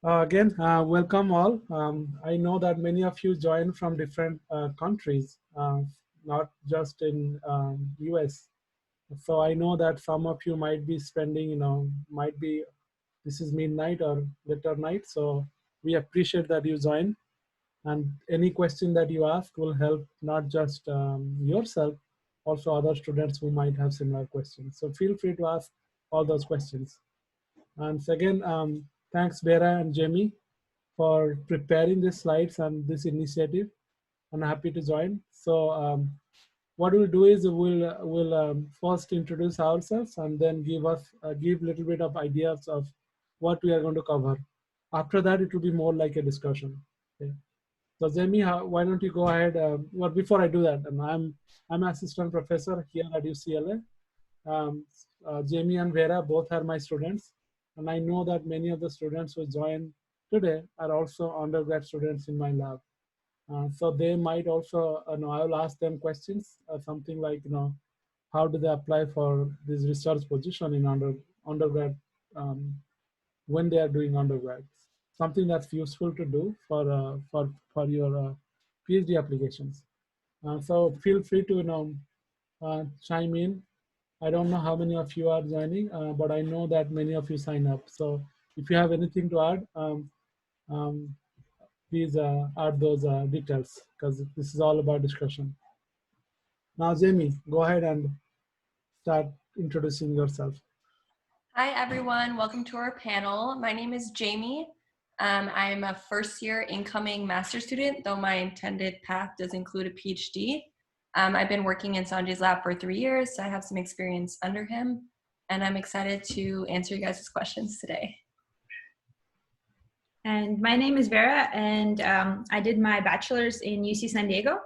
Welcome all. I know that many of you joined from different countries, not just in US. So I know that some of you might be spending, might be this is midnight or later night. So we appreciate that you join. And any question that you ask will help not just yourself, also other students who might have similar questions. So feel free to ask all those questions. And second, thanks Vera and Jamie for preparing the slides and this initiative. I'm happy to join. So what we'll do is we'll first introduce ourselves and then give a little bit of ideas of what we are going to cover. After that, it will be more like a discussion. Okay. So Jamie, why don't you go ahead? Well, before I do that, I'm assistant professor here at UCLA. Um, Jamie and Vera both are my students, and I know that many of the students who join today are also undergrad students in my lab. So they might also, I will ask them questions, something like, how do they apply for this research position in undergrad um, when they are doing undergrad? Something that's useful to do for your PhD applications. So feel free to chime in. I don't know how many of you are joining, but I know that many of you sign up. So if you have anything to add, um, please add those details because this is all about discussion. Now, Jamie, go ahead and start introducing yourself. Hi, everyone. Welcome to our panel. My name is Jamie. I'm a first-year incoming master's student, though my intended path does include a PhD. I've been working in Sanjay's lab for 3 years, so I have some experience under him, and I'm excited to answer you guys' questions today. And my name is Vera, and I did my bachelor's in UC San Diego.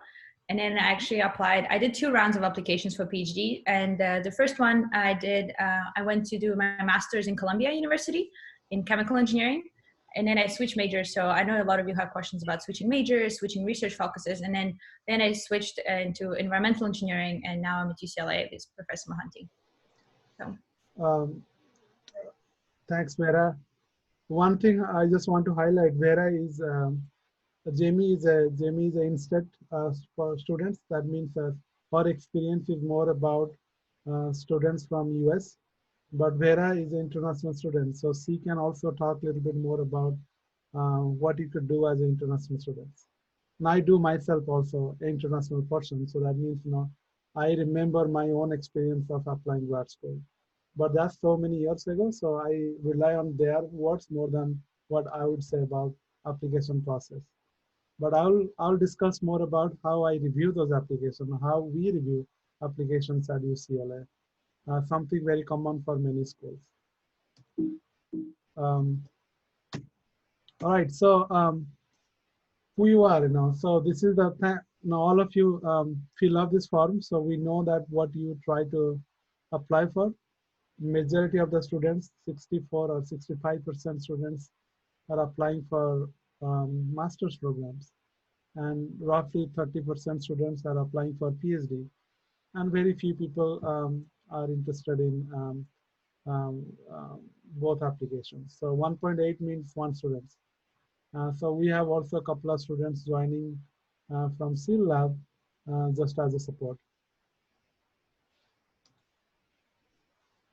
And then I actually applied. I did 2 rounds of applications for PhD. And the first one I did, I went to do my master's in Columbia University in chemical engineering. And then I switched majors. So I know a lot of you have questions about switching majors, switching research focuses. And then I switched into environmental engineering. And now I'm at UCLA with Professor Mohanty. So. Thanks, Vera. One thing I just want to highlight, Vera is Jamie is an instant for students. That means her experience is more about students from US, but Vera is an international student, so she can also talk a little bit more about what you could do as an international student. And I do myself also an international person, so that means I remember my own experience of applying grad school. But that's so many years ago, so I rely on their words more than what I would say about application process. But I'll discuss more about how I review those applications, how we review applications at UCLA, something very common for many schools. All right, so who you are, so this is the all of you fill up this form, so we know that what you try to apply for. Majority of the students, 64 or 65% students are applying for master's programs, and roughly 30% students are applying for PhD, and very few people are interested in both applications. So 1.8 means 1 student. So we have also a couple of students joining from SEALab just as a support.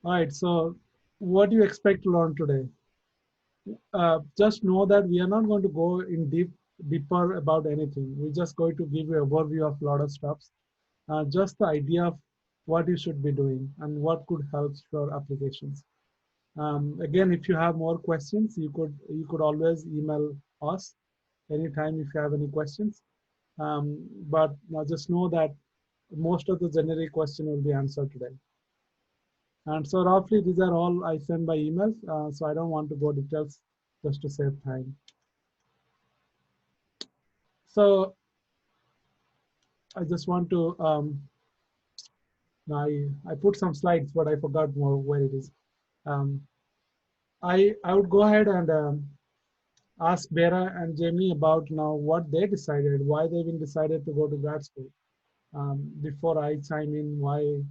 All right, so what do you expect to learn today? Just know that we are not going to go in deeper about anything. We're just going to give you an overview of a lot of stuff. Just the idea of what you should be doing and what could help your applications. Again, if you have more questions, you could always email us anytime if you have any questions. But just know that most of the generic question will be answered today. And so roughly these are all I send by emails, so I don't want to go details just to save time. So I just want to, I put some slides, but I forgot more where it is. I would go ahead and ask Vera and Jamie about now what they decided, why they even decided to go to grad school. Before I chime in why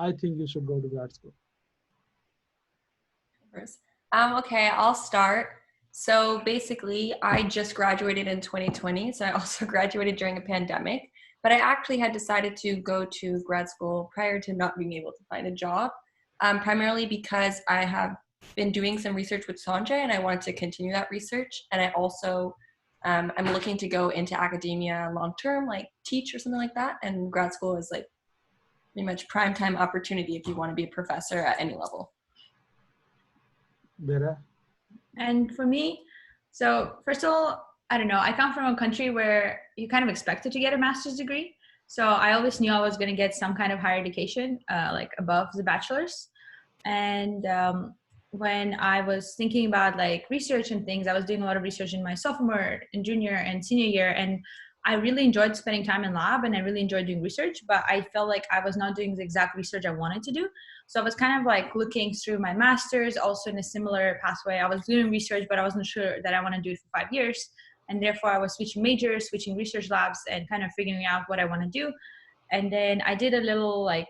I think you should go to grad school. Okay, I'll start. So basically, I just graduated in 2020. So I also graduated during a pandemic. But I actually had decided to go to grad school prior to not being able to find a job, primarily because I have been doing some research with Sanjay and I wanted to continue that research. And I also, I'm looking to go into academia long term, like teach or something like that. And grad school is like pretty much prime time opportunity if you want to be a professor at any level. Vera? And for me, so first of all, I don't know, I come from a country where you kind of expected to get a master's degree. So I always knew I was going to get some kind of higher education, like above the bachelor's. And when I was thinking about like research and things, I was doing a lot of research in my sophomore and junior and senior year. And I really enjoyed spending time in lab and I really enjoyed doing research, but I felt like I was not doing the exact research I wanted to do. So I was kind of like looking through my master's, also in a similar pathway. I was doing research, but I wasn't sure that I want to do it for 5 years. And therefore I was switching majors, switching research labs and kind of figuring out what I want to do. And then I did a little like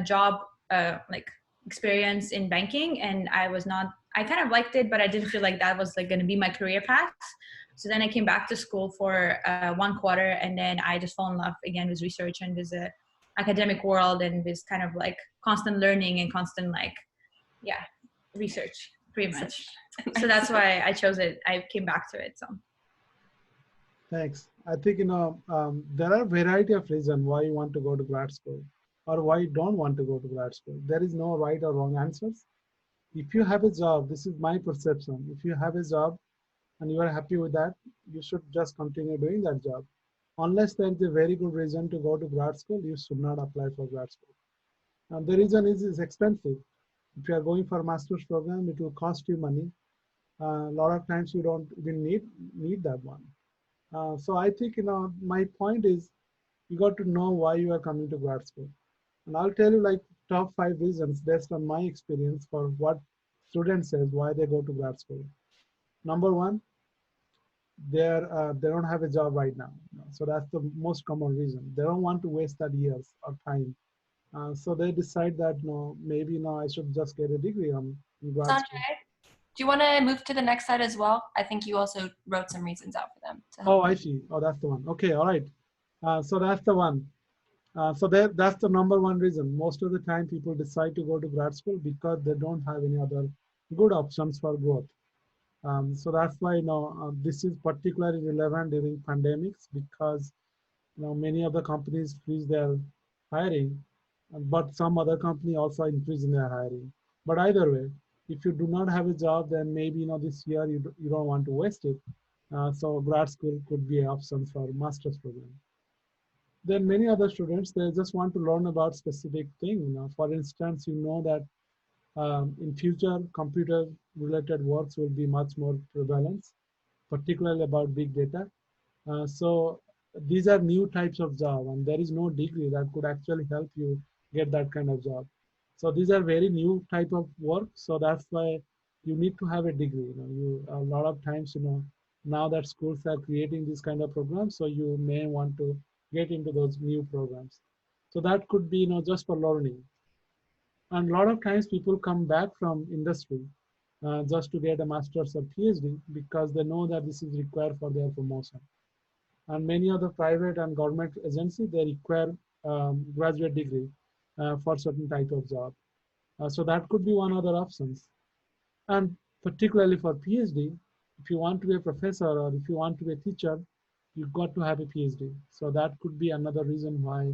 job like experience in banking, and I kind of liked it, but I didn't feel like that was like going to be my career path. So then I came back to school for 1 quarter, and then I just fell in love again with research and with the academic world and this kind of like constant learning and constant like, yeah, research pretty much. So that's why I chose it. I came back to it. So. Thanks. I think, there are a variety of reasons why you want to go to grad school or why you don't want to go to grad school. There is no right or wrong answers. If you have a job, this is my perception. If you have a job and you are happy with that, you should just continue doing that job. Unless there is a very good reason to go to grad school, you should not apply for grad school. And the reason is it's expensive. If you are going for a master's program, it will cost you money. A lot of times you don't even need that one. So I think, my point is you got to know why you are coming to grad school. And I'll tell you like top 5 reasons based on my experience for what students says why they go to grad school. Number 1, they don't have a job right now. So that's the most common reason. They don't want to waste that years or time. So they decide that, maybe I should just get a degree in grad Sanjay, school. do you want to move to the next slide as well? I think you also wrote some reasons out for them. Oh, I see. Oh, that's the one. Okay, all right. So that's the one. So that's the number 1 reason. Most of the time people decide to go to grad school because they don't have any other good options for growth. So that's why this is particularly relevant during pandemics because many of the companies freeze their hiring, but some other company also increasing their hiring. But either way, if you do not have a job, then maybe this year you don't want to waste it. So grad school could be an option for master's program. Then many other students, they just want to learn about specific thing. For instance, that in future computer related works will be much more prevalent, particularly about big data. So these are new types of job and there is no degree that could actually help you get that kind of job. So these are very new type of work. So that's why you need to have a degree. A lot of times, now that schools are creating this kind of programs, so you may want to get into those new programs. So that could be, just for learning. And a lot of times people come back from industry just to get a master's or PhD because they know that this is required for their promotion. And many of the private and government agencies, they require graduate degree for certain type of job. So that could be one other options. And particularly for PhD, if you want to be a professor or if you want to be a teacher, you've got to have a PhD. So that could be another reason why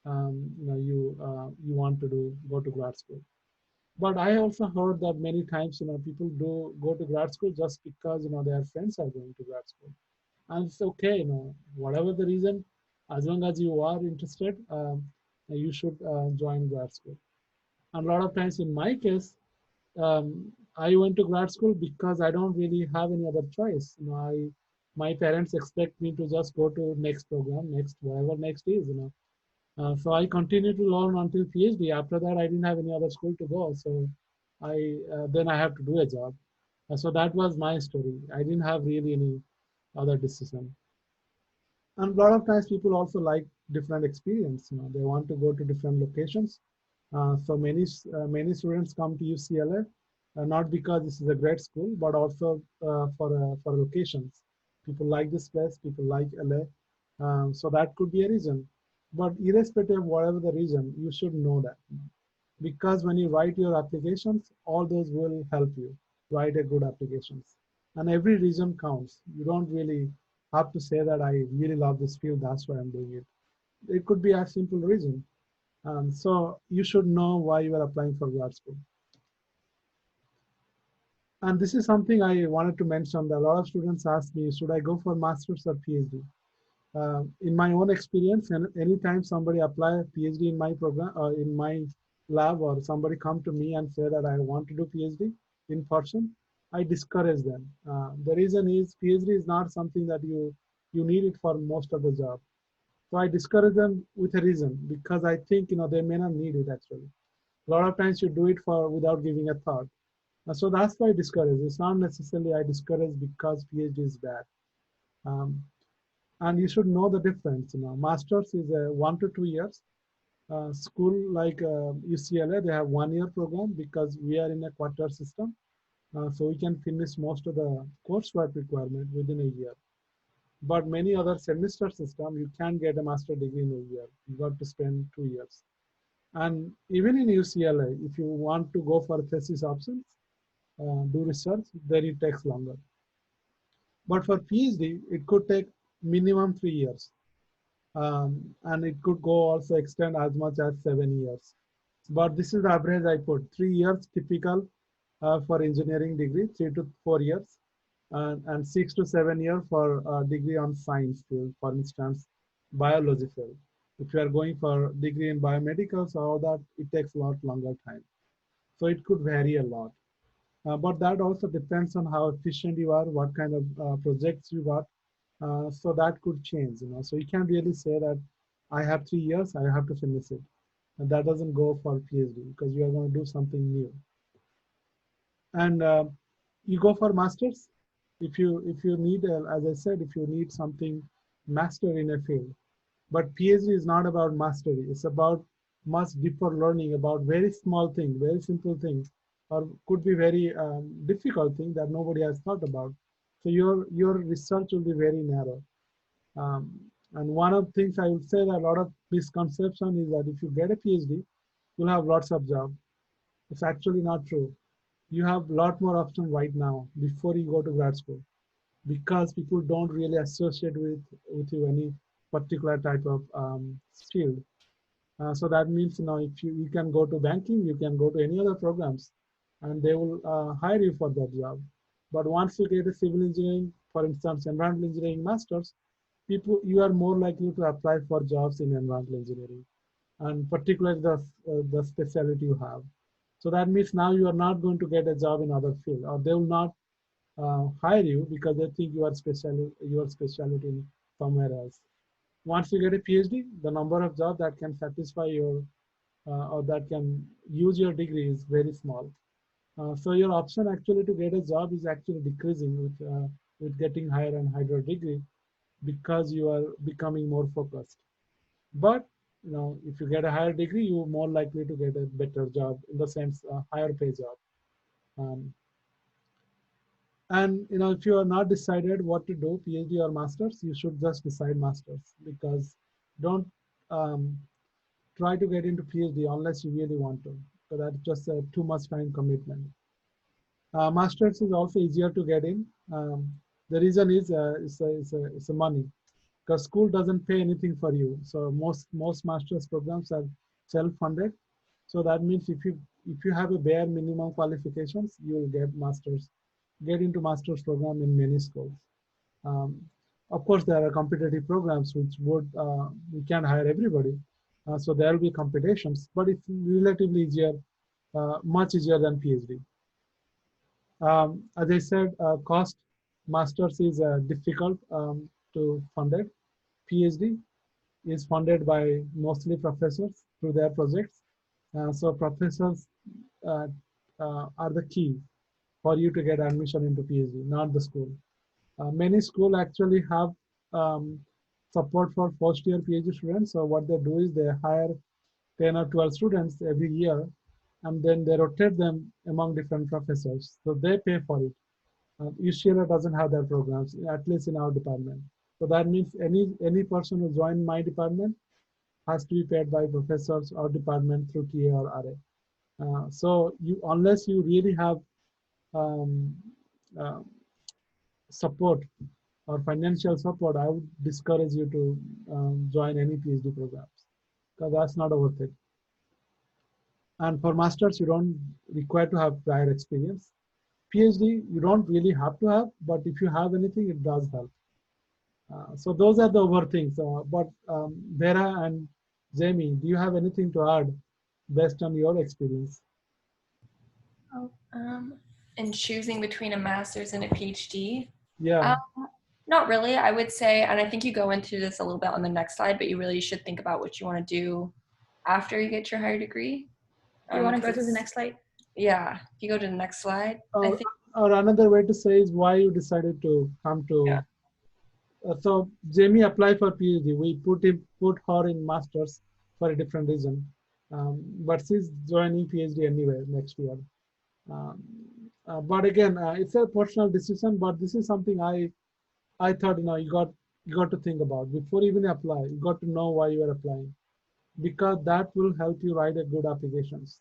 you want to go to grad school. But I also heard that many times people do go to grad school just because their friends are going to grad school, and it's okay. Whatever the reason, as long as you are interested, you should join grad school. And a lot of times, in my case, I went to grad school because I don't really have any other choice. My parents expect me to just go to next program, next whatever next is. So I continued to learn until PhD. After that, I didn't have any other school to go. So then I have to do a job. So that was my story. I didn't have really any other decision. And a lot of times people also like different experience. They want to go to different locations. So many students come to UCLA not because this is a great school, but also for locations. People like this place, people like LA, so that could be a reason. But irrespective of whatever the reason, you should know that, because when you write your applications, all those will help you write a good applications. And every reason counts. You don't really have to say that I really love this field, that's why I'm doing it. It could be a simple reason. So you should know why you are applying for grad school. And this is something I wanted to mention, that a lot of students ask me, should I go for master's or PhD? In my own experience, and anytime somebody apply a PhD in my program or in my lab, or somebody come to me and say that I want to do PhD in person, I discourage them. The reason is PhD is not something that you need it for most of the job. So I discourage them with a reason, because I think they may not need it actually. A lot of times you do it for without giving a thought. So that's why I discourage. It's not necessarily I discourage because PhD is bad. Um, and you should know the difference. Masters is 1 to 2 years. School like UCLA, they have 1 year program because we are in a quarter system. So we can finish most of the coursework requirement within a year. But many other semester system, you can't get a master degree in a year. You got to spend 2 years. And even in UCLA, if you want to go for thesis options, do research, then it takes longer. But for PhD, it could take minimum 3 years. And it could go also extend as much as 7 years. But this is the average I put. 3 years typical for engineering degree, 3 to 4 years, and 6 to 7 years for degree on science field, for instance, biology field. If you are going for degree in biomedical, all that, it takes a lot longer time. So it could vary a lot. But that also depends on how efficient you are, what kind of projects you got. So that could change. So you can't really say that I have 3 years, I have to finish it. And that doesn't go for PhD because you are going to do something new. And you go for masters if you need, as I said, if you need something master in a field. But PhD is not about mastery. It's about much deeper learning about very small thing, very simple things, or could be very difficult thing that nobody has thought about. So your research will be very narrow. Um, and one of the things I would say that a lot of misconception is that if you get a PhD, you'll have lots of jobs. It's actually not true. You have a lot more options right now before you go to grad school, because people don't really associate with you any particular type of field. So that means, if you can go to banking, you can go to any other programs, and they will hire you for that job. But once you get a civil engineering, for instance, environmental engineering masters, you are more likely to apply for jobs in environmental engineering, and particularly the specialty you have. So that means now you are not going to get a job in other field, or they will not hire you because they think you are specialty in somewhere else. Once you get a PhD, the number of jobs that can satisfy your or that can use your degree is very small. So your option actually to get a job is actually decreasing with getting higher and higher degree, because you are becoming more focused. But if you get a higher degree, you're more likely to get a better job, in the sense higher pay job. And if you are not decided what to do, PhD or masters, you should just decide masters, because don't try to get into PhD unless you really want to. So that's just too much time commitment. Masters is also easier to get in. The reason is it's a money, because school doesn't pay anything for you. So most masters programs are self-funded. So that means if you have a bare minimum qualifications, you will get into master's program in many schools. Um, of course, there are competitive programs which we can't hire everybody. So there will be competitions, but it's relatively easier, much easier than PhD. As I said, cost masters is difficult to fund it. PhD is funded by mostly professors through their projects. So professors uh, are the key for you to get admission into PhD, not the school. Many schools actually have um, support for first-year PhD students. So what they do is they hire 10 or 12 students every year, and then they rotate them among different professors. So they pay for it. UCLA doesn't have that programs, at least in our department. So that means any person who joined my department has to be paid by professors or department through TA or RA. So unless you really have um, uh, support or financial support, I would discourage you to join any PhD programs because that's not worth it. And for masters, you don't require to have prior experience. PhD, you don't really have to have, but if you have anything, it does help. So those are the over things. But Vera and Jamie, do you have anything to add based on your experience? And choosing between a master's and a PhD. Yeah. Not really, I would say, and I think you go into this a little bit on the next slide, but you really should think about what you want to do after you get your higher degree. You want to go to the next slide? Yeah, if you go to the next slide. Or another way to say is why you decided to come to. Yeah. So Jamie applied for PhD. We put her in masters for a different reason, but she's joining PhD anyway next year. But again, it's a personal decision. But this is something I thought you got to think about before even apply. You got to know why you are applying, because that will help you write a good applications.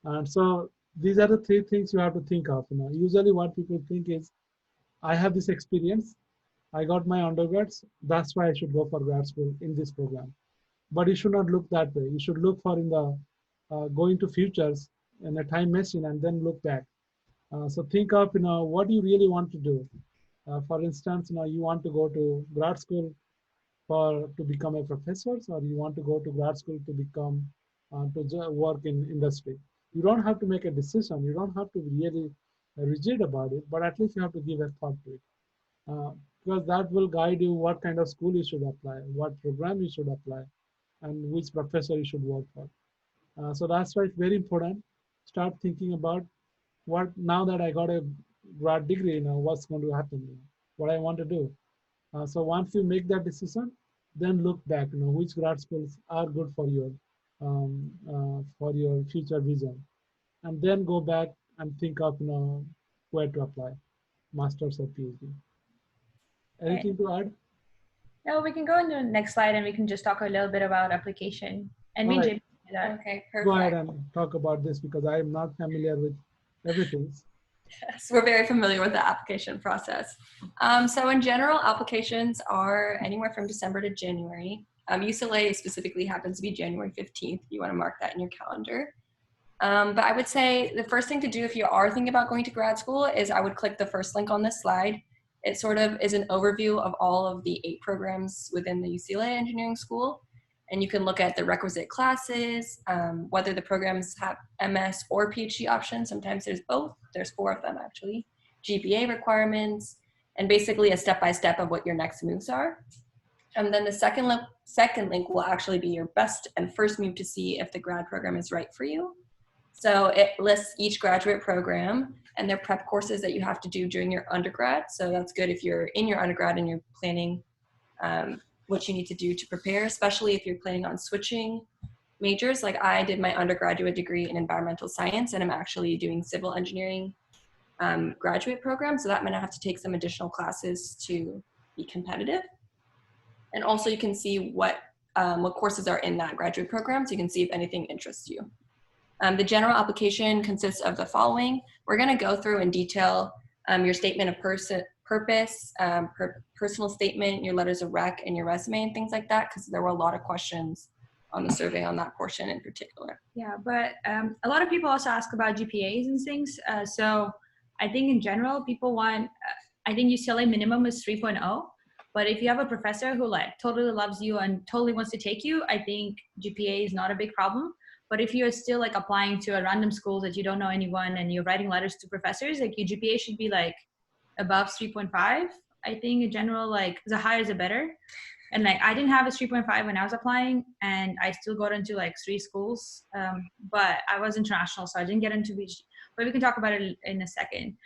And so these are the three things you have to think of. Usually what people think is, I have this experience, I got my undergrads, that's why I should go for grad school in this program. But you should not look that way. You should look for in the going to futures in a time machine and then look back. So think of what you really want to do. For instance, you want to go to grad school to become a professor, or you want to go to grad school to become to work in industry. You don't have to make a decision. You don't have to be really rigid about it, but at least you have to give a thought to it. Because that will guide you what kind of school you should apply, what program you should apply, and which professor you should work for. So that's why it's very important. Start thinking about now that I got a grad degree, what's going to happen, what I want to do. So once you make that decision, then look back, which grad schools are good for your future vision, and then go back and think of where to apply, master's or PhD. Anything to add? No, we can go into the next slide and we can just talk a little bit about application. And All me, right. Jim, do that. Okay, perfect. Go ahead and talk about this because I am not familiar with everything. Yes, we're very familiar with the application process. So in general, applications are anywhere from December to January. UCLA specifically happens to be January 15th. You want to mark that in your calendar. But I would say the first thing to do if you are thinking about going to grad school is I would click the first link on this slide. It sort of is an overview of all of the 8 programs within the UCLA Engineering School. And you can look at the requisite classes, whether the programs have MS or PhD options. Sometimes there's both. There's 4 of them actually. GPA requirements, and basically a step-by-step of what your next moves are. And then the second link will actually be your best and first move to see if the grad program is right for you. So it lists each graduate program and their prep courses that you have to do during your undergrad. So that's good if you're in your undergrad and you're planning what you need to do to prepare, especially if you're planning on switching majors. Like I did my undergraduate degree in environmental science and I'm actually doing civil engineering graduate program. So that meant I have to take some additional classes to be competitive. And also you can see what courses are in that graduate program. So you can see if anything interests you. The general application consists of the following. We're going to go through in detail your statement of purpose, personal statement, your letters of rec, and your resume and things like that, because there were a lot of questions on the survey on that portion in particular. Yeah, but a lot of people also ask about GPAs and things. So I think in general, people want, I think UCLA minimum is 3.0. But if you have a professor who totally loves you and totally wants to take you, I think GPA is not a big problem. But if you're still applying to a random school that you don't know anyone and you're writing letters to professors, your GPA should be above 3.5. I think in general, the higher the better. And I didn't have a 3.5 when I was applying, and I still got into 3 schools. But I was international, so I didn't get into PhD. But we can talk about it in a second.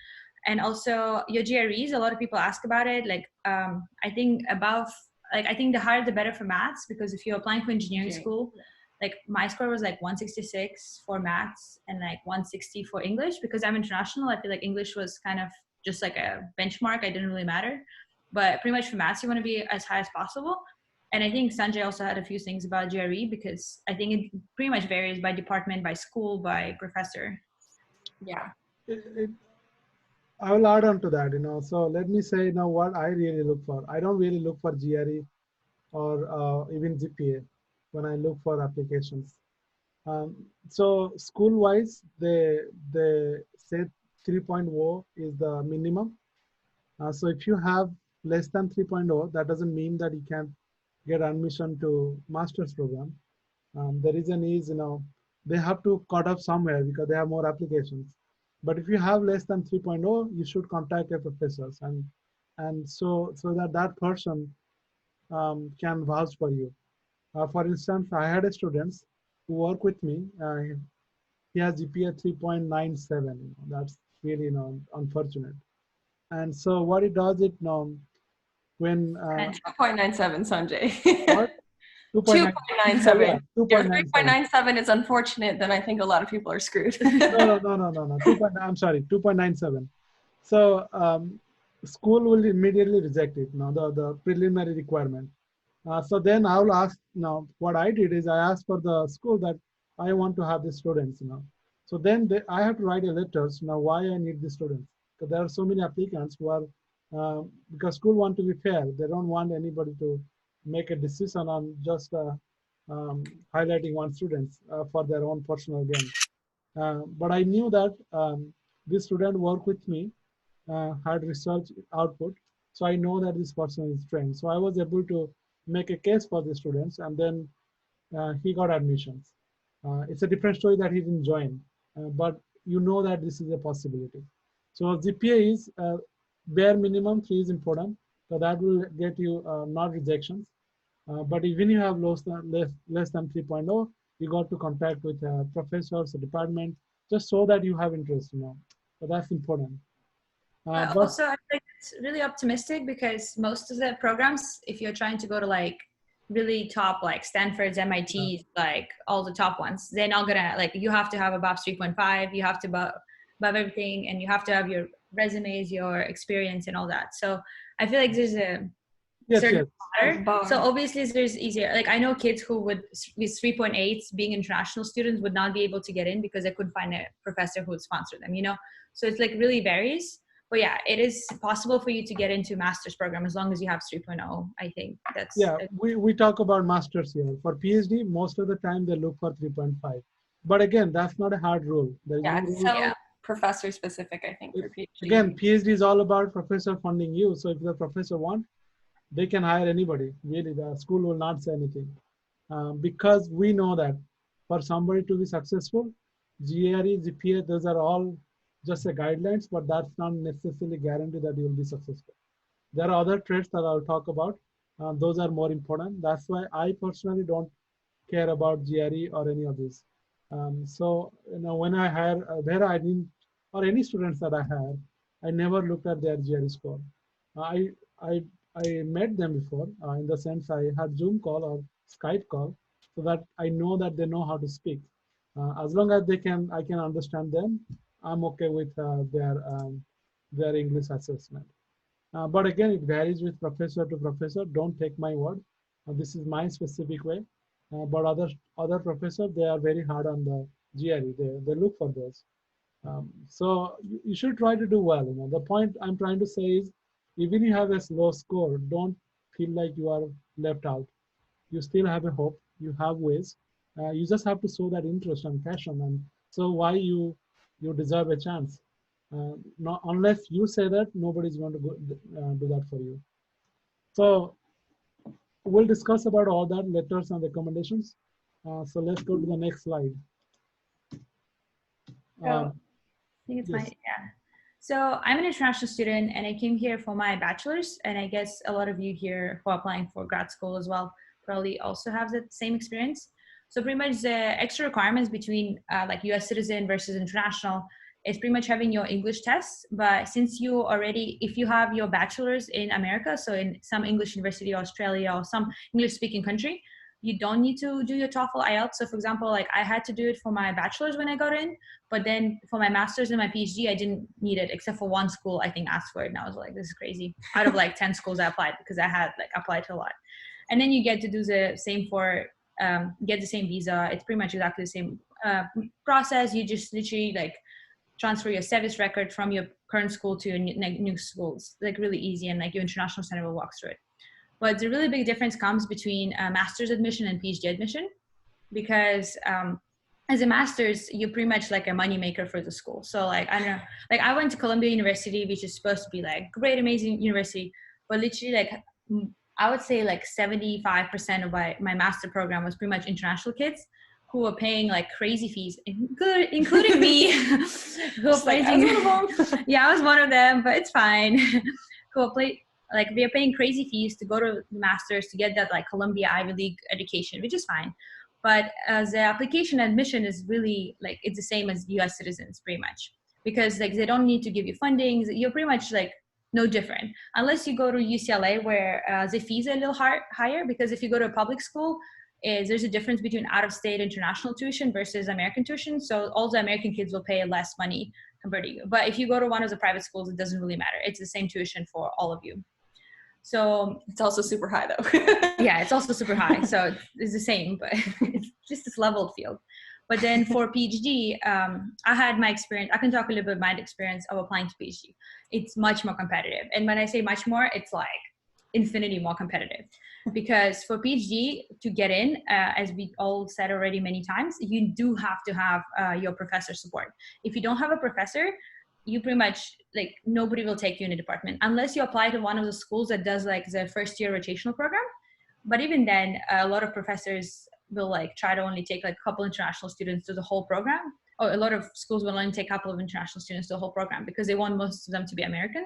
And also your GREs, a lot of people ask about it. I think I think the higher the better for maths, because if you're applying for engineering school, like my score was like 166 for maths and like 160 for English. Because I'm international, I feel like English was kind of just like a benchmark. I didn't really matter. But pretty much for maths, you want to be as high as possible. And I think Sanjay also had a few things about GRE, because I think it pretty much varies by department, by school, by professor. Yeah. I will add on to that, So let me say now what I really look for. I don't really look for GRE or even GPA when I look for applications. So school-wise, they say 3.0 is the minimum. So if you have less than 3.0, that doesn't mean that you can't get admission to master's program. The reason is, they have to cut off somewhere because they have more applications. But if you have less than 3.0, you should contact your professors, and so that person can vouch for you. For instance, I had a student who worked with me. He has GPA 3.97. That's really, unfortunate. And so what it does, when And 2.97, Sanjay. what? 2.97. Yeah, If 3.97 is unfortunate, then I think a lot of people are screwed. No. 2.97. So school will immediately reject it. Now the preliminary requirement. So then I will ask. Now what I did is I asked for the school that I want to have the students. So then I have to write a letter. Now why I need the students? Because there are so many applicants who are because school want to be fair. They don't want anybody to make a decision on just highlighting one student for their own personal gain. But I knew that this student worked with me, had research output, so I know that this person is trained. So I was able to make a case for the students, and then he got admissions. It's a different story that he didn't join, but you know that this is a possibility. So GPA is bare minimum 3 is important, so that will get you not rejections. But even you have less than 3.0, you got to contact with professors, a department, just so that you have interest, So that's important. But also, I think it's really optimistic, because most of the programs, if you're trying to go to like really top, like Stanford's, MIT's, like all the top ones, they're not gonna, like, you have to have above 3.5, you have to above everything, and you have to have your resumes, your experience, and all that. So I feel like there's a certain bar. So obviously there's easier, like I know kids who would with 3.8s being international students would not be able to get in because they couldn't find a professor who would sponsor them, so it's like really varies. But yeah, it is possible for you to get into master's program as long as you have 3.0. I think that's we talk about masters here. For PhD, most of the time they look for 3.5, but again, that's not a hard rule. It's professor specific, I think, for PhD. Again, PhD is all about professor funding you. So if the professor wants, they can hire anybody. Really, the school will not say anything, because we know that for somebody to be successful, GRE, GPA, those are all just a guidelines, but that's not necessarily guaranteed that you will be successful. There are other traits that I'll talk about. Those are more important. That's why I personally don't care about GRE or any of this. So when I hire Vera, I didn't, or any students that I had, I never looked at their GRE score. I met them before, in the sense I had Zoom call or Skype call, so that I know that they know how to speak. As long as I can understand them, I'm okay with their English assessment. But again, it varies with professor to professor. Don't take my word. This is my specific way. But other professors, they are very hard on the GRE. They look for those. So you should try to do well. The point I'm trying to say is, even if you have a low score, don't feel like you are left out. You still have a hope. You have ways. You just have to show that interest and passion, and so why you deserve a chance. Not unless you say that, nobody's going to do that for you. So we'll discuss about all that, letters and recommendations. So let's go to the next slide. I think it's So I'm an international student, and I came here for my bachelor's, and I guess a lot of you here who are applying for grad school as well probably also have the same experience. So pretty much the extra requirements between like US citizen versus international is pretty much having your English test. But since you already, if you have your bachelor's in America, so in some English university, Australia, or some English speaking country, you don't need to do your TOEFL IELTS. So for example, like I had to do it for my bachelor's when I got in, but then for my master's and my PhD, I didn't need it except for one school I think asked for it. And I was like, this is crazy. Out of like 10 schools I applied, because I had like applied to a lot. And then you get to do the same for, get the same visa. It's pretty much exactly the same process. You just literally like transfer your service record from your current school to your new schools. Like really easy, and like your international center will walk through it. But the really big difference comes between master's admission and PhD admission, because as a master's, you're pretty much like a moneymaker for the school. So like, I don't know, like I went to Columbia University, which is supposed to be like great, amazing university, but literally like, I would say like 75% of my master program was pretty much international kids who were paying like crazy fees, including me. Who were like, yeah, I was one of them, but it's fine. Like we are paying crazy fees to go to the masters to get that like Columbia Ivy League education, which is fine. But the application admission is really like, it's the same as US citizens pretty much, because like they don't need to give you funding. You're pretty much like no different, unless you go to UCLA where the fees are a little higher, because if you go to a public school, there's a difference between out-of-state international tuition versus American tuition. So all the American kids will pay less money compared to you. But if you go to one of the private schools, it doesn't really matter. It's the same tuition for all of you. So it's also super high though. Yeah, it's also super high. So it's the same, but it's just this leveled field. But then for PhD, I had my experience. I can talk a little bit about my experience of applying to PhD. It's much more competitive. And when I say much more, it's like infinity more competitive. Because for PhD to get in, as we all said already many times, you do have to have your professor support. If you don't have a professor, you pretty much like nobody will take you in a department unless you apply to one of the schools that does like the first year rotational program. But even then, a lot of professors will like try to only take like a couple international students to the whole program. Or a lot of schools will only take a couple of international students to the whole program because they want most of them to be American.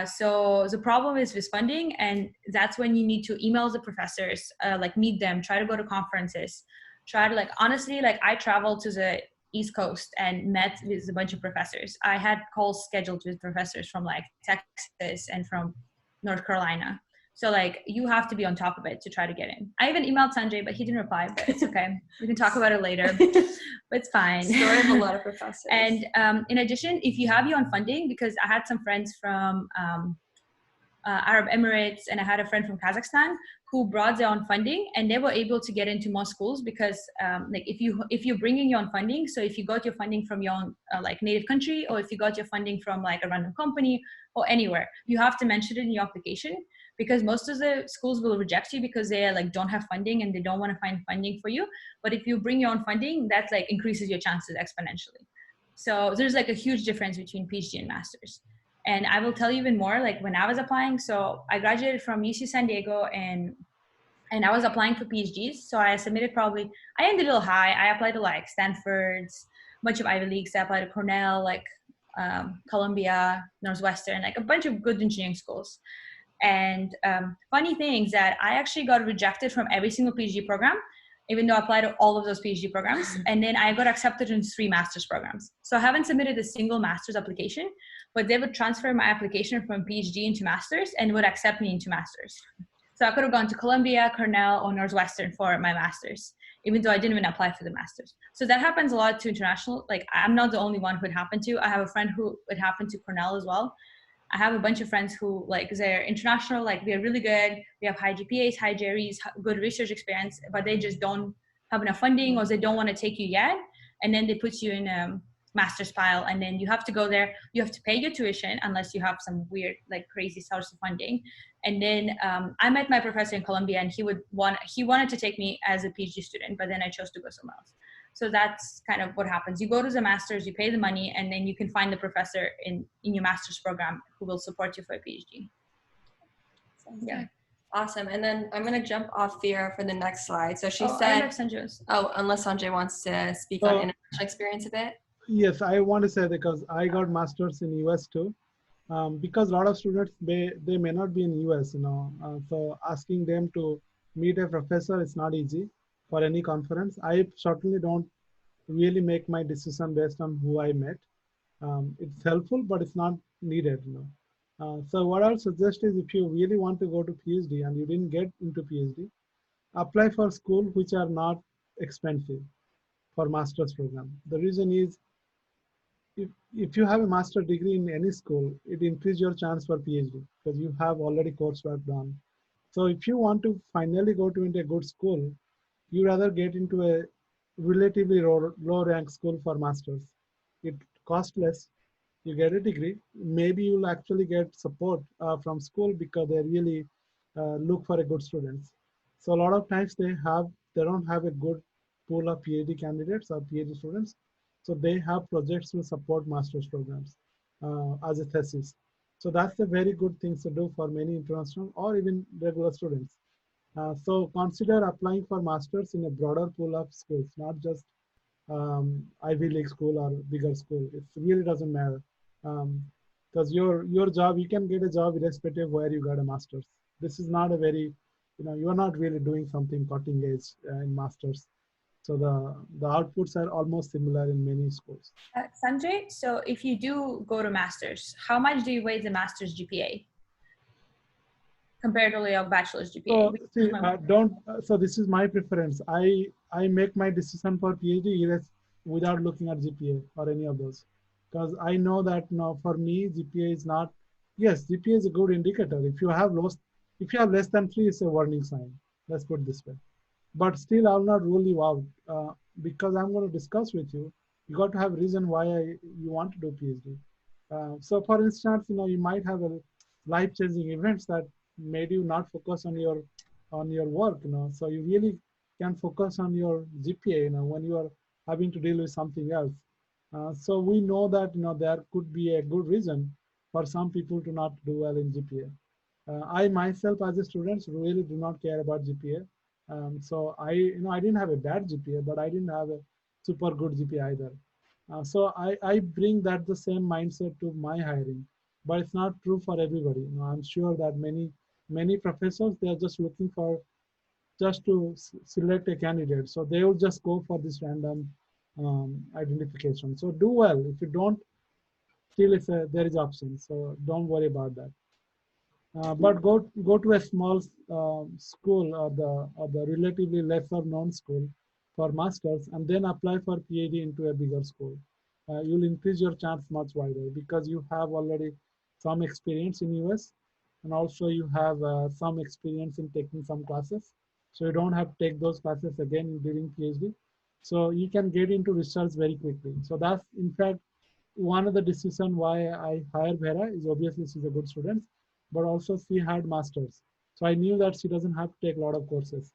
So the problem is with funding, and that's when you need to email the professors, like meet them, try to go to conferences, try to like, honestly, like I traveled to the East Coast and met with a bunch of professors. I had calls scheduled with professors from like Texas and from North Carolina. So like you have to be on top of it to try to get in. I even emailed Sanjay, but he didn't reply, but it's okay. We can talk about it later, but it's fine. Story of a lot of professors. And in addition, if you have your own funding, because I had some friends from Arab Emirates and I had a friend from Kazakhstan who brought their own funding, and they were able to get into more schools because like if you're bringing your own funding, so if you got your funding from your own like native country, or if you got your funding from like a random company or anywhere, you have to mention it in your application, because most of the schools will reject you because they like don't have funding and they don't want to find funding for you. But if you bring your own funding, that like increases your chances exponentially. So there's like a huge difference between PhD and masters. And I will tell you even more, like when I was applying, so I graduated from UC San Diego and I was applying for PhDs. So I submitted I ended a little high. I applied to like Stanford's, a bunch of Ivy Leagues. I applied to Cornell, like Columbia, Northwestern, like a bunch of good engineering schools. And funny things that I actually got rejected from every single PhD program, even though I applied to all of those PhD programs. And then I got accepted in 3 master's programs. So I haven't submitted a single master's application, but they would transfer my application from PhD into master's and would accept me into master's. So I could have gone to Columbia, Cornell, or Northwestern for my master's, even though I didn't even apply for the master's. So that happens a lot to international. Like I'm not the only one who it happened to. I have a friend who it happened to Cornell as well. I have a bunch of friends who like they're international, like they're really good. They have high GPAs, high GREs, good research experience, but they just don't have enough funding or they don't want to take you yet. And then they put you in a master's pile, and then you have to go there. You have to pay your tuition unless you have some weird, like crazy source of funding. And then I met my professor in Columbia, and he wanted to take me as a PhD student, but then I chose to go somewhere else. So that's kind of what happens. You go to the master's, you pay the money, and then you can find the professor in your master's program who will support you for a PhD. Yeah. Awesome. And then I'm going to jump off Vera for the next slide. So she said, I have Sanjay's. Oh, unless Sanjay wants to speak on international experience a bit. Yes, I want to say, because I got master's in US too. Because a lot of students, they may not be in US, so asking them to meet a professor is not easy for any conference. I certainly don't really make my decision based on who I met. It's helpful, but it's not needed. So what I'll suggest is, if you really want to go to PhD and you didn't get into PhD, apply for school which are not expensive for master's program. The reason is if you have a master degree in any school, it increases your chance for PhD because you have already coursework done. So if you want to finally go to into a good school, you rather get into a relatively low rank school for masters. It costs less. You get a degree. Maybe you'll actually get support from school because they really look for a good students. So a lot of times they don't have a good pool of PhD candidates or PhD students. So they have projects to support master's programs as a thesis. So that's a very good thing to do for many international or even regular students. So consider applying for masters in a broader pool of schools, not just Ivy League school or bigger school. It really doesn't matter. Because your job, you can get a job irrespective of where you got a master's. This is not a very, you're not really doing something cutting edge in masters. So the outputs are almost similar in many schools. Sanjay, so if you do go to master's, how much do you weigh the master's GPA compared to your bachelor's GPA? So see, so this is my preference. I make my decision for PhD without looking at GPA or any of those, because I know that for me GPA is not. Yes, GPA is a good indicator. If you have less than 3, it's a warning sign. Let's put it this way. But still, I'll not rule you out because I'm going to discuss with you. You got to have a reason why you want to do PhD. So, for instance, you might have a life-changing events that made you not focus on your work. So you really can focus on your GPA. When you are having to deal with something else. So we know that there could be a good reason for some people to not do well in GPA. I myself, as a student, really do not care about GPA. So I didn't have a bad GPA, but I didn't have a super good GPA either. So I bring that the same mindset to my hiring, but it's not true for everybody. I'm sure that many professors, they're just looking for just to select a candidate. So they will just go for this random identification. So do well. If you don't, still there is option. So don't worry about that. But go to a small school or the relatively lesser known school for masters, and then apply for PhD into a bigger school. You'll increase your chance much wider because you have already some experience in US, and also you have some experience in taking some classes. So you don't have to take those classes again during PhD. So you can get into research very quickly. So that's in fact one of the decisions why I hired Vera is obviously she's a good student, but also she had masters. So I knew that she doesn't have to take a lot of courses.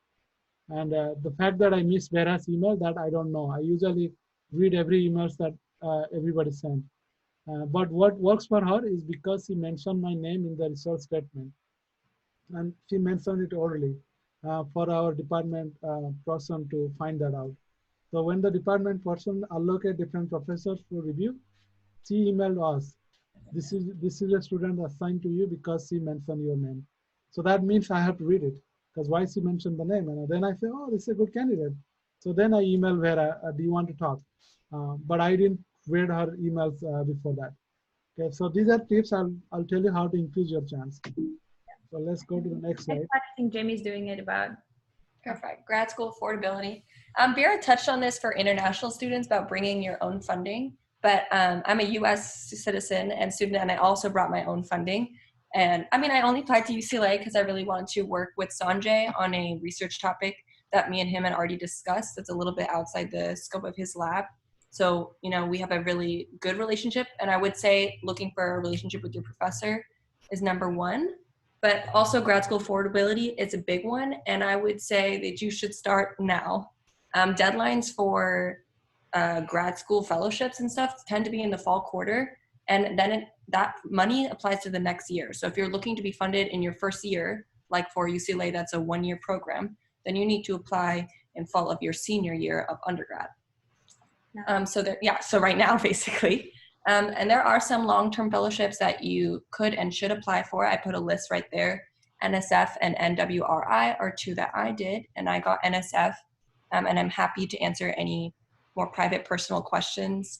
And the fact that I missed Vera's email, that I don't know. I usually read every email that everybody sent. But what works for her is because she mentioned my name in the research statement. And she mentioned it orally for our department person to find that out. So when the department person allocate different professors to review, she emailed us. This is a student assigned to you because she mentioned your name. So that means I have to read it because why she mentioned the name. And then I say, oh, this is a good candidate. So then I email Vera, do you want to talk? But I didn't read her emails before that. Okay, so these are tips. I'll tell you how to increase your chance. So let's go to the next slide. I think Jamie's doing it about. Perfect. Grad school affordability. Vera touched on this for international students about bringing your own funding, but I'm a US citizen and student, and I also brought my own funding. And I mean, I only applied to UCLA because I really wanted to work with Sanjay on a research topic that me and him had already discussed. That's a little bit outside the scope of his lab. So, we have a really good relationship. And I would say looking for a relationship with your professor is number one. But also grad school affordability is a big one. And I would say that you should start now. Deadlines for grad school fellowships and stuff tend to be in the fall quarter. And then that money applies to the next year. So if you're looking to be funded in your first year, like for UCLA, that's a 1-year program, then you need to apply in fall of your senior year of undergrad. So right now, basically. And there are some long-term fellowships that you could and should apply for. I put a list right there. NSF and NWRI are 2 that I did, and I got NSF. And I'm happy to answer any more private personal questions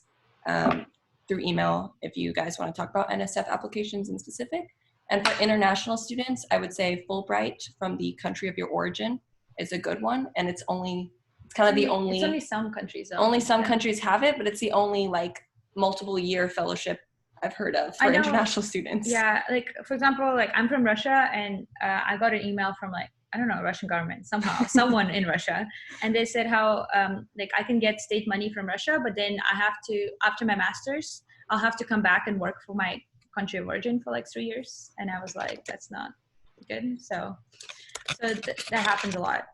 through email if you guys want to talk about NSF applications in specific. And for international students, I would say Fulbright from the country of your origin is a good one, and it's kind of the only. It's only some countries. Though. Only some countries have it, but it's the only like multiple year fellowship I've heard of for international students. Yeah, like for example, like I'm from Russia, and I got an email from like, I don't know, Russian government somehow, someone in Russia, and they said how like I can get state money from Russia, but then I have to, after my master's, I'll have to come back and work for my country of origin for like 3 years, and I was like, that's not good. So that happens a lot.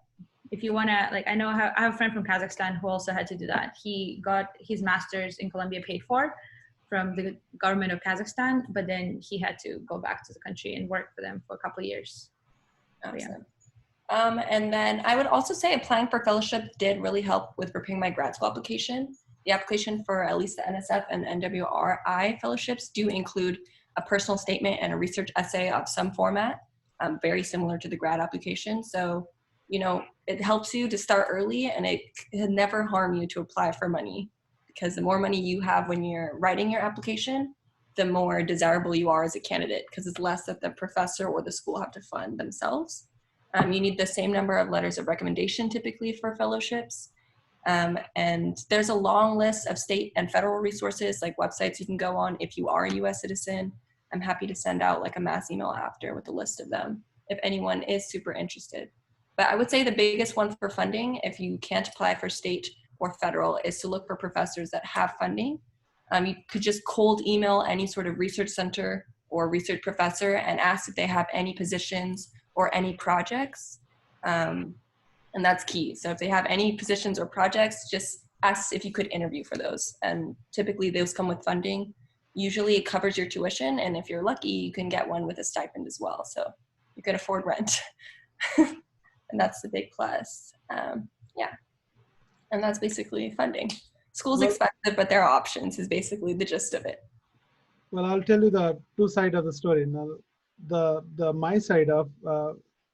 If you want to, like, I have a friend from Kazakhstan who also had to do that. He got his master's in Colombia paid for from the government of Kazakhstan, but then he had to go back to the country and work for them for a couple of years. Awesome. Yeah. And then I would also say applying for fellowship did really help with preparing my grad school application. The application for at least the NSF and NWRI fellowships do include a personal statement and a research essay of some format, very similar to the grad application. So, you know, it helps you to start early, and it can never harm you to apply for money, because the more money you have when you're writing your application, the more desirable you are as a candidate, because it's less that the professor or the school have to fund themselves. You need the same number of letters of recommendation typically for fellowships. And there's a long list of state and federal resources, like websites you can go on if you are a US citizen. I'm happy to send out like a mass email after with a list of them if anyone is super interested. But I would say the biggest one for funding, if you can't apply for state or federal, is to look for professors that have funding. You could just cold email any sort of research center or research professor and ask if they have any positions or any projects. And that's key. So if they have any positions or projects, just ask if you could interview for those. And typically those come with funding. Usually it covers your tuition, and if you're lucky, you can get one with a stipend as well. So you can afford rent. And that's the big plus. Yeah. And that's basically funding. School's expensive, but there are options is basically the gist of it. Well, I'll tell you the two sides of the story. Now, my side of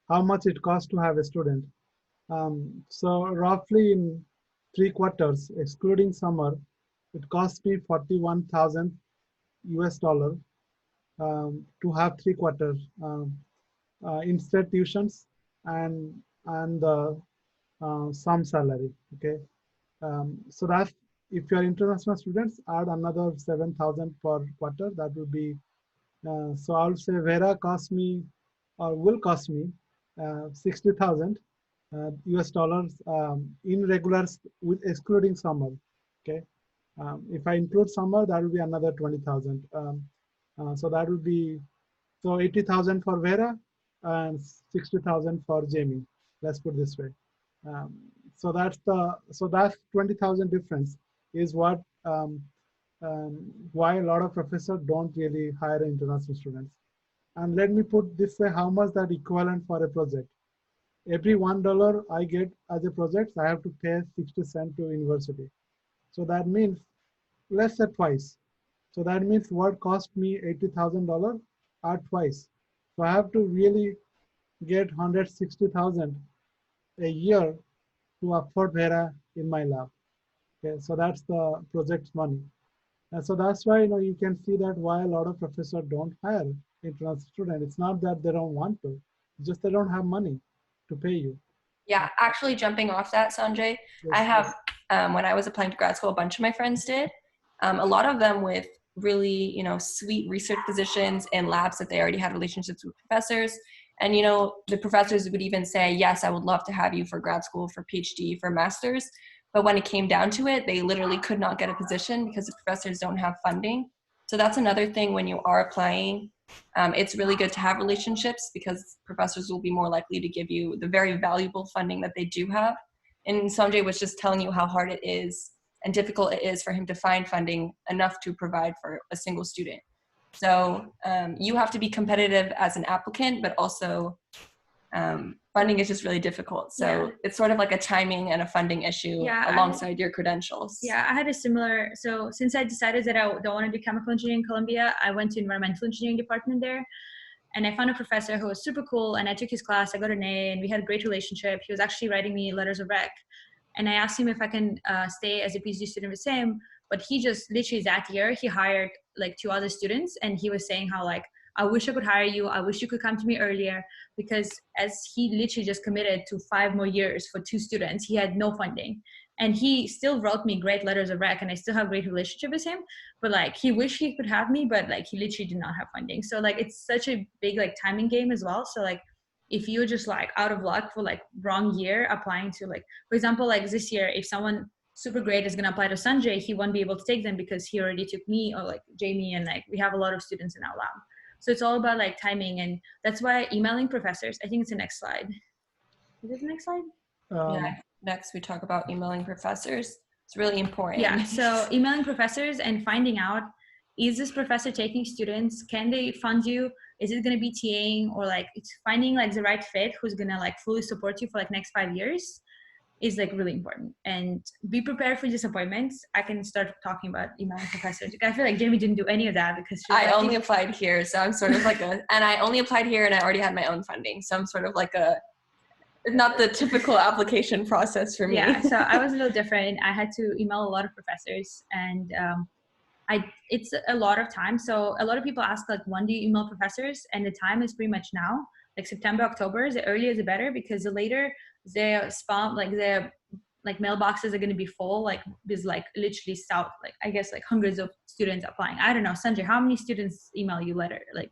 how much it costs to have a student. So roughly in 3 quarters, excluding summer, it cost me $41,000 US to have 3 quarters in-state tuitions and some salary. Okay, so that if you are international students, add another 7,000 per quarter. That would be so I would say Vera cost me or will cost me 60,000 US dollars in regulars with excluding summer. Okay, if I include summer, that will be another 20,000. So that would be 80,000 for Vera and 60,000 for Jamie. Let's put this way. So that's 20,000 difference is what why a lot of professors don't really hire international students. And let me put this way, how much that equivalent for a project. Every $1 I get as a project, I have to pay 60 cents to university. So that means less than twice. So that means what cost me $80,000 are twice. So I have to really get 160,000 a year to afford Vera in my lab. Okay, so that's the project's money. And so that's why you can see that why a lot of professors don't hire international students. It's not that they don't want to, it's just they don't have money to pay you. Yeah, actually jumping off that, Sanjay, yes, I have, when I was applying to grad school, a bunch of my friends did. A lot of them with really, sweet research positions in labs that they already had relationships with professors. And, the professors would even say, yes, I would love to have you for grad school, for PhD, for master's. But when it came down to it, they literally could not get a position because the professors don't have funding. So that's another thing when you are applying. It's really good to have relationships because professors will be more likely to give you the very valuable funding that they do have. And Sanjay was just telling you how hard it is and difficult it is for him to find funding enough to provide for a single student. So you have to be competitive as an applicant, but also funding is just really difficult. So it's sort of like a timing and a funding issue alongside your credentials. Yeah, I had a similar, so since I decided that I don't want to do chemical engineering in Columbia, I went to environmental engineering department there. And I found a professor who was super cool, and I took his class, I got an A, and we had a great relationship. He was actually writing me letters of rec. And I asked him if I can stay as a PhD student with him, but he just literally that year, he hired like 2 other students, and he was saying how like, I wish I could hire you. I wish you could come to me earlier, because as he literally just committed to 5 more years for 2 students, he had no funding. And he still wrote me great letters of rec, and I still have a great relationship with him. But like, he wished he could have me, but like, he literally did not have funding. So like, it's such a big like timing game as well. So like, if you're just like out of luck for like wrong year applying to, like, for example, like this year, if someone super great is going to apply to Sanjay, he won't be able to take them because he already took me, or like Jamie, and like we have a lot of students in our lab. So it's all about like timing, and that's why emailing professors, I think it's the next slide. Is it the next slide? Yeah, next we talk about emailing professors. It's really important. Yeah, so emailing professors and finding out, is this professor taking students? Can they fund you? Is it going to be TAing, or like it's finding like the right fit who's going to like fully support you for like next 5 years is like really important. And be prepared for disappointments. I can start talking about emailing professors. I feel like Jamie didn't do any of that because I only applied here, so I'm sort of like and I only applied here and I already had my own funding, so I'm sort of like not the typical application process for me. Yeah, so I was a little different. I had to email a lot of professors, and it's a lot of time. So a lot of people ask like, when do you email professors? And the time is pretty much now, like September, October. The earlier the better, because the later their spam, like their like mailboxes are going to be full, like there's like literally like I guess like hundreds of students applying. I don't know, Sanjay, how many students email you letter? Like,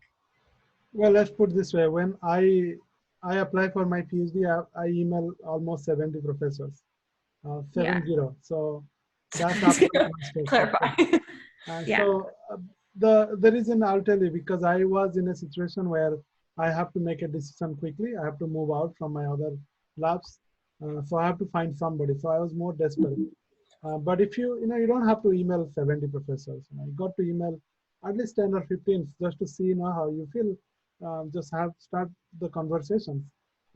well, let's put it this way. When I apply for my PhD, I email almost 70 professors, 70. So that's absolutely clarify. So the reason I'll tell you, because I was in a situation where I have to make a decision quickly. I have to move out from my other labs, so I have to find somebody. So I was more desperate. But if you don't have to email 70 professors. You got to email at least 10 or 15 just to see how you feel. Just start the conversations.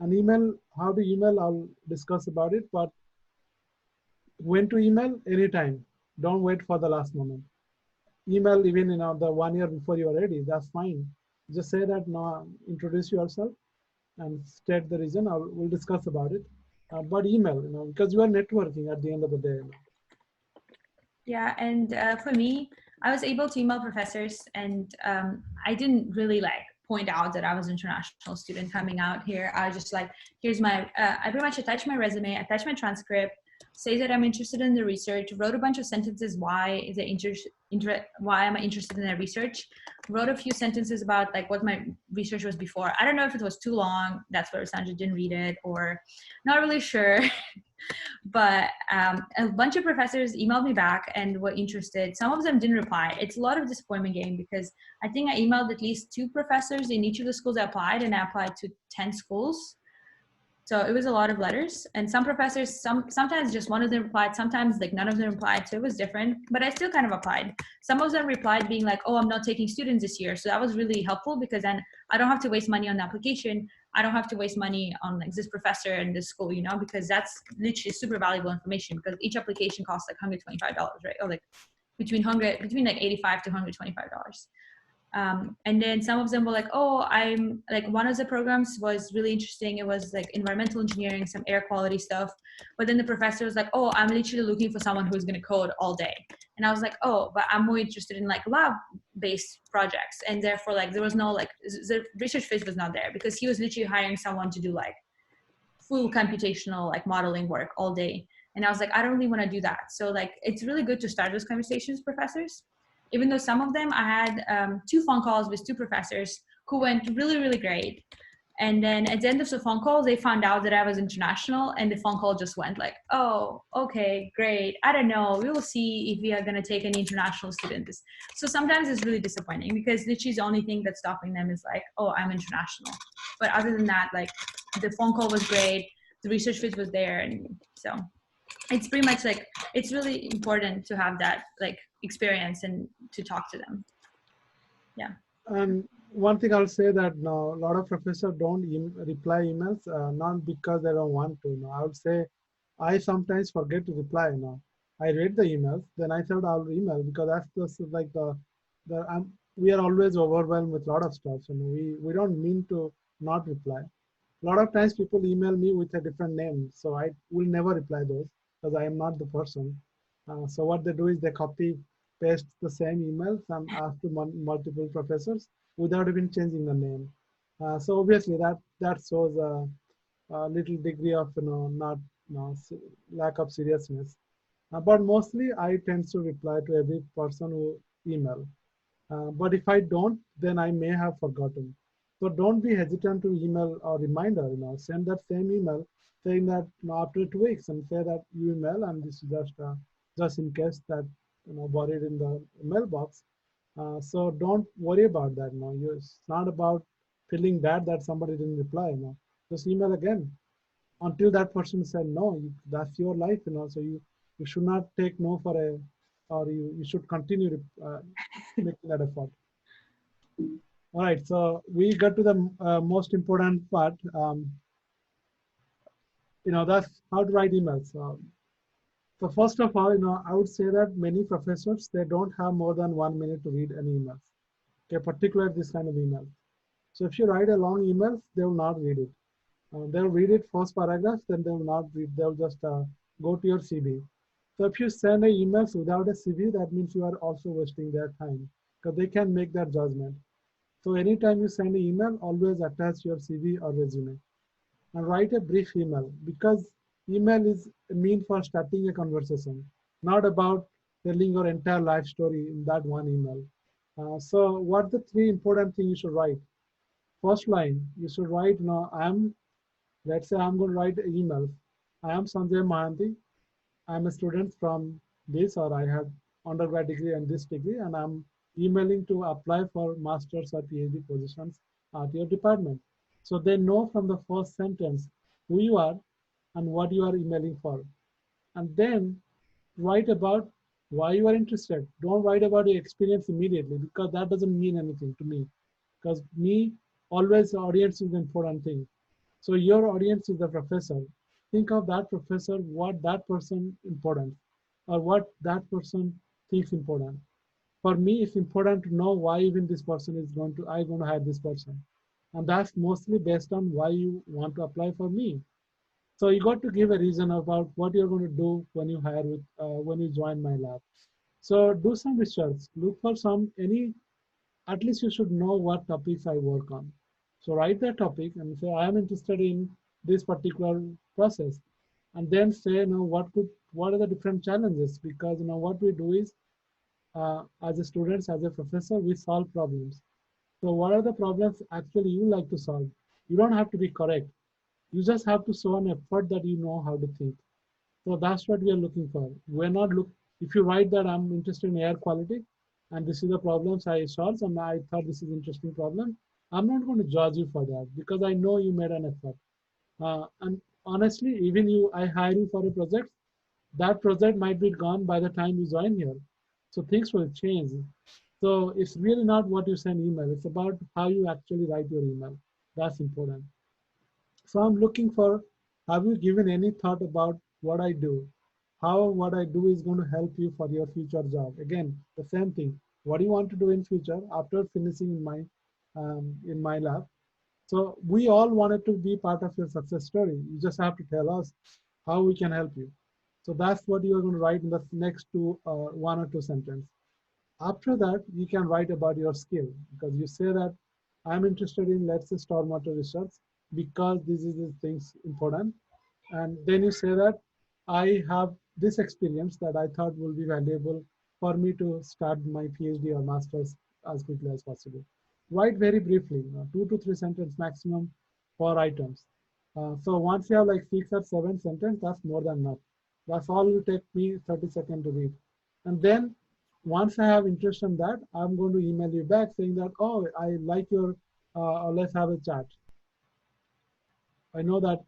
And email, how to email, I'll discuss about it. But when to email? Anytime. Don't wait for the last moment. Email even the 1 year before you're ready. That's fine. Just say that, no, introduce yourself and state the reason. We'll discuss about it. But email, because you are networking at the end of the day. Yeah, and for me, I was able to email professors, and I didn't really like point out that I was an international student coming out here. I was just like, here's my, I pretty much attached my resume, attached my transcript, say that I'm interested in the research, wrote a bunch of sentences why am I interested in the research, wrote a few sentences about like what my research was before. I don't know if it was too long, that's where Sanjay didn't read it, or not really sure. But a bunch of professors emailed me back and were interested. Some of them didn't reply. It's a lot of disappointment game, because I think I emailed at least 2 professors in each of the schools I applied, and I applied to 10 schools. So it was a lot of letters, and some professors, sometimes just one of them replied, sometimes like none of them replied. So it was different, but I still kind of applied. Some of them replied being like, oh, I'm not taking students this year. So that was really helpful, because then I don't have to waste money on the application. I don't have to waste money on like this professor and this school, because that's literally super valuable information, because each application costs like $125, right? Or like between like $85 to $125. And then some of them were like, oh, I'm like, one of the programs was really interesting. It was like environmental engineering, some air quality stuff. But then the professor was like, oh, I'm literally looking for someone who's going to code all day. And I was like, oh, but I'm more interested in like lab-based projects. And therefore, like, there was no like, the research fit was not there, because he was literally hiring someone to do like full computational like modeling work all day. And I was like, I don't really want to do that. So like, it's really good to start those conversations with professors. Even though some of them, I had 2 phone calls with 2 professors who went really, really great. And then at the end of the phone call, they found out that I was international, and the phone call just went like, oh, okay, great. I don't know. We will see if we are going to take any international students. So sometimes it's really disappointing, because literally the only thing that's stopping them is like, oh, I'm international. But other than that, like, the phone call was great. The research fit was there. And so it's pretty much like, it's really important to have that like experience and to talk to them. Yeah. And one thing I'll say that now, a lot of professors don't reply emails, not because they don't want to. I would say I sometimes forget to reply. I read the emails, then I thought I'll email, because that's just like we are always overwhelmed with a lot of stuff. We don't mean to not reply. A lot of times people email me with a different name, so I will never reply those, because I am not the person. So what they do is they copy paste the same emails and ask to multiple professors without even changing the name. So obviously that shows a little degree of not lack of seriousness. But mostly I tend to reply to every person who email. But if I don't, then I may have forgotten. So don't be hesitant to email or reminder. Send that same email saying that after 2 weeks and say that you email and this is just in case that buried in the mailbox. So don't worry about that. It's not about feeling bad that somebody didn't reply. Just email again until that person said no. That's your life. So you should not take no for a, or you should continue making that effort. All right, so we got to the most important part. That's how to write emails. So first of all, I would say that many professors, they don't have more than 1 minute to read an email. Okay, particularly this kind of email. So if you write a long email, they will not read it. They'll read it first paragraph, then they will not read. They'll just go to your CV. So if you send an email without a CV, that means you are also wasting their time because they can make that judgment. So anytime you send an email, always attach your CV or resume and write a brief email because email is a mean for starting a conversation, not about telling your entire life story in that one email. So what the three important things you should write? First line, you should write, let's say I'm going to write an email. I am Sanjay Mohanty. I'm a student from this, or I have undergrad degree and this degree, and I'm emailing to apply for master's or PhD positions at your department. So they know from the first sentence who you are and what you are emailing for. And then write about why you are interested. Don't write about your experience immediately because that doesn't mean anything to me. Because me, always the audience is the important thing. So your audience is the professor. Think of that professor, what that person important, or what that person thinks important. For me, it's important to know why even this person is going to, I'm going to hire this person. And that's mostly based on why you want to apply for me. So you got to give a reason about what you're going to do when you hire when you join my lab. So do some research, look for at least you should know what topics I work on. So write that topic and say, I am interested in this particular process. And then say, what are the different challenges? Because, what we do is, as a students, as a professor, we solve problems. So what are the problems actually you like to solve? You don't have to be correct. You just have to show an effort that you know how to think. So that's what we are looking for. We're not if you write that I'm interested in air quality and this is the problems I solved and I thought this is an interesting problem, I'm not going to judge you for that because I know you made an effort. And honestly, even I hire you for a project, that project might be gone by the time you join here. So things will change. So it's really not what you send email. It's about how you actually write your email. That's important. So I'm looking for, have you given any thought about what I do? How what I do is going to help you for your future job? Again, the same thing. What do you want to do in future after finishing in my lab? So we all wanted to be part of your success story. You just have to tell us how we can help you. So that's what you are going to write in the next one or two sentences. After that, you can write about your skill because you say that I'm interested in, let's say, stormwater research because this is the things important. And then you say that I have this experience that I thought will be valuable for me to start my PhD or master's as quickly as possible. Write very briefly, 2 to 3 sentences maximum for items. So once you have like 6 or 7 sentences, that's more than enough. That's all will take me 30 seconds to read. And then once I have interest in that, I'm going to email you back saying that, oh, I like your, let's have a chat. I know that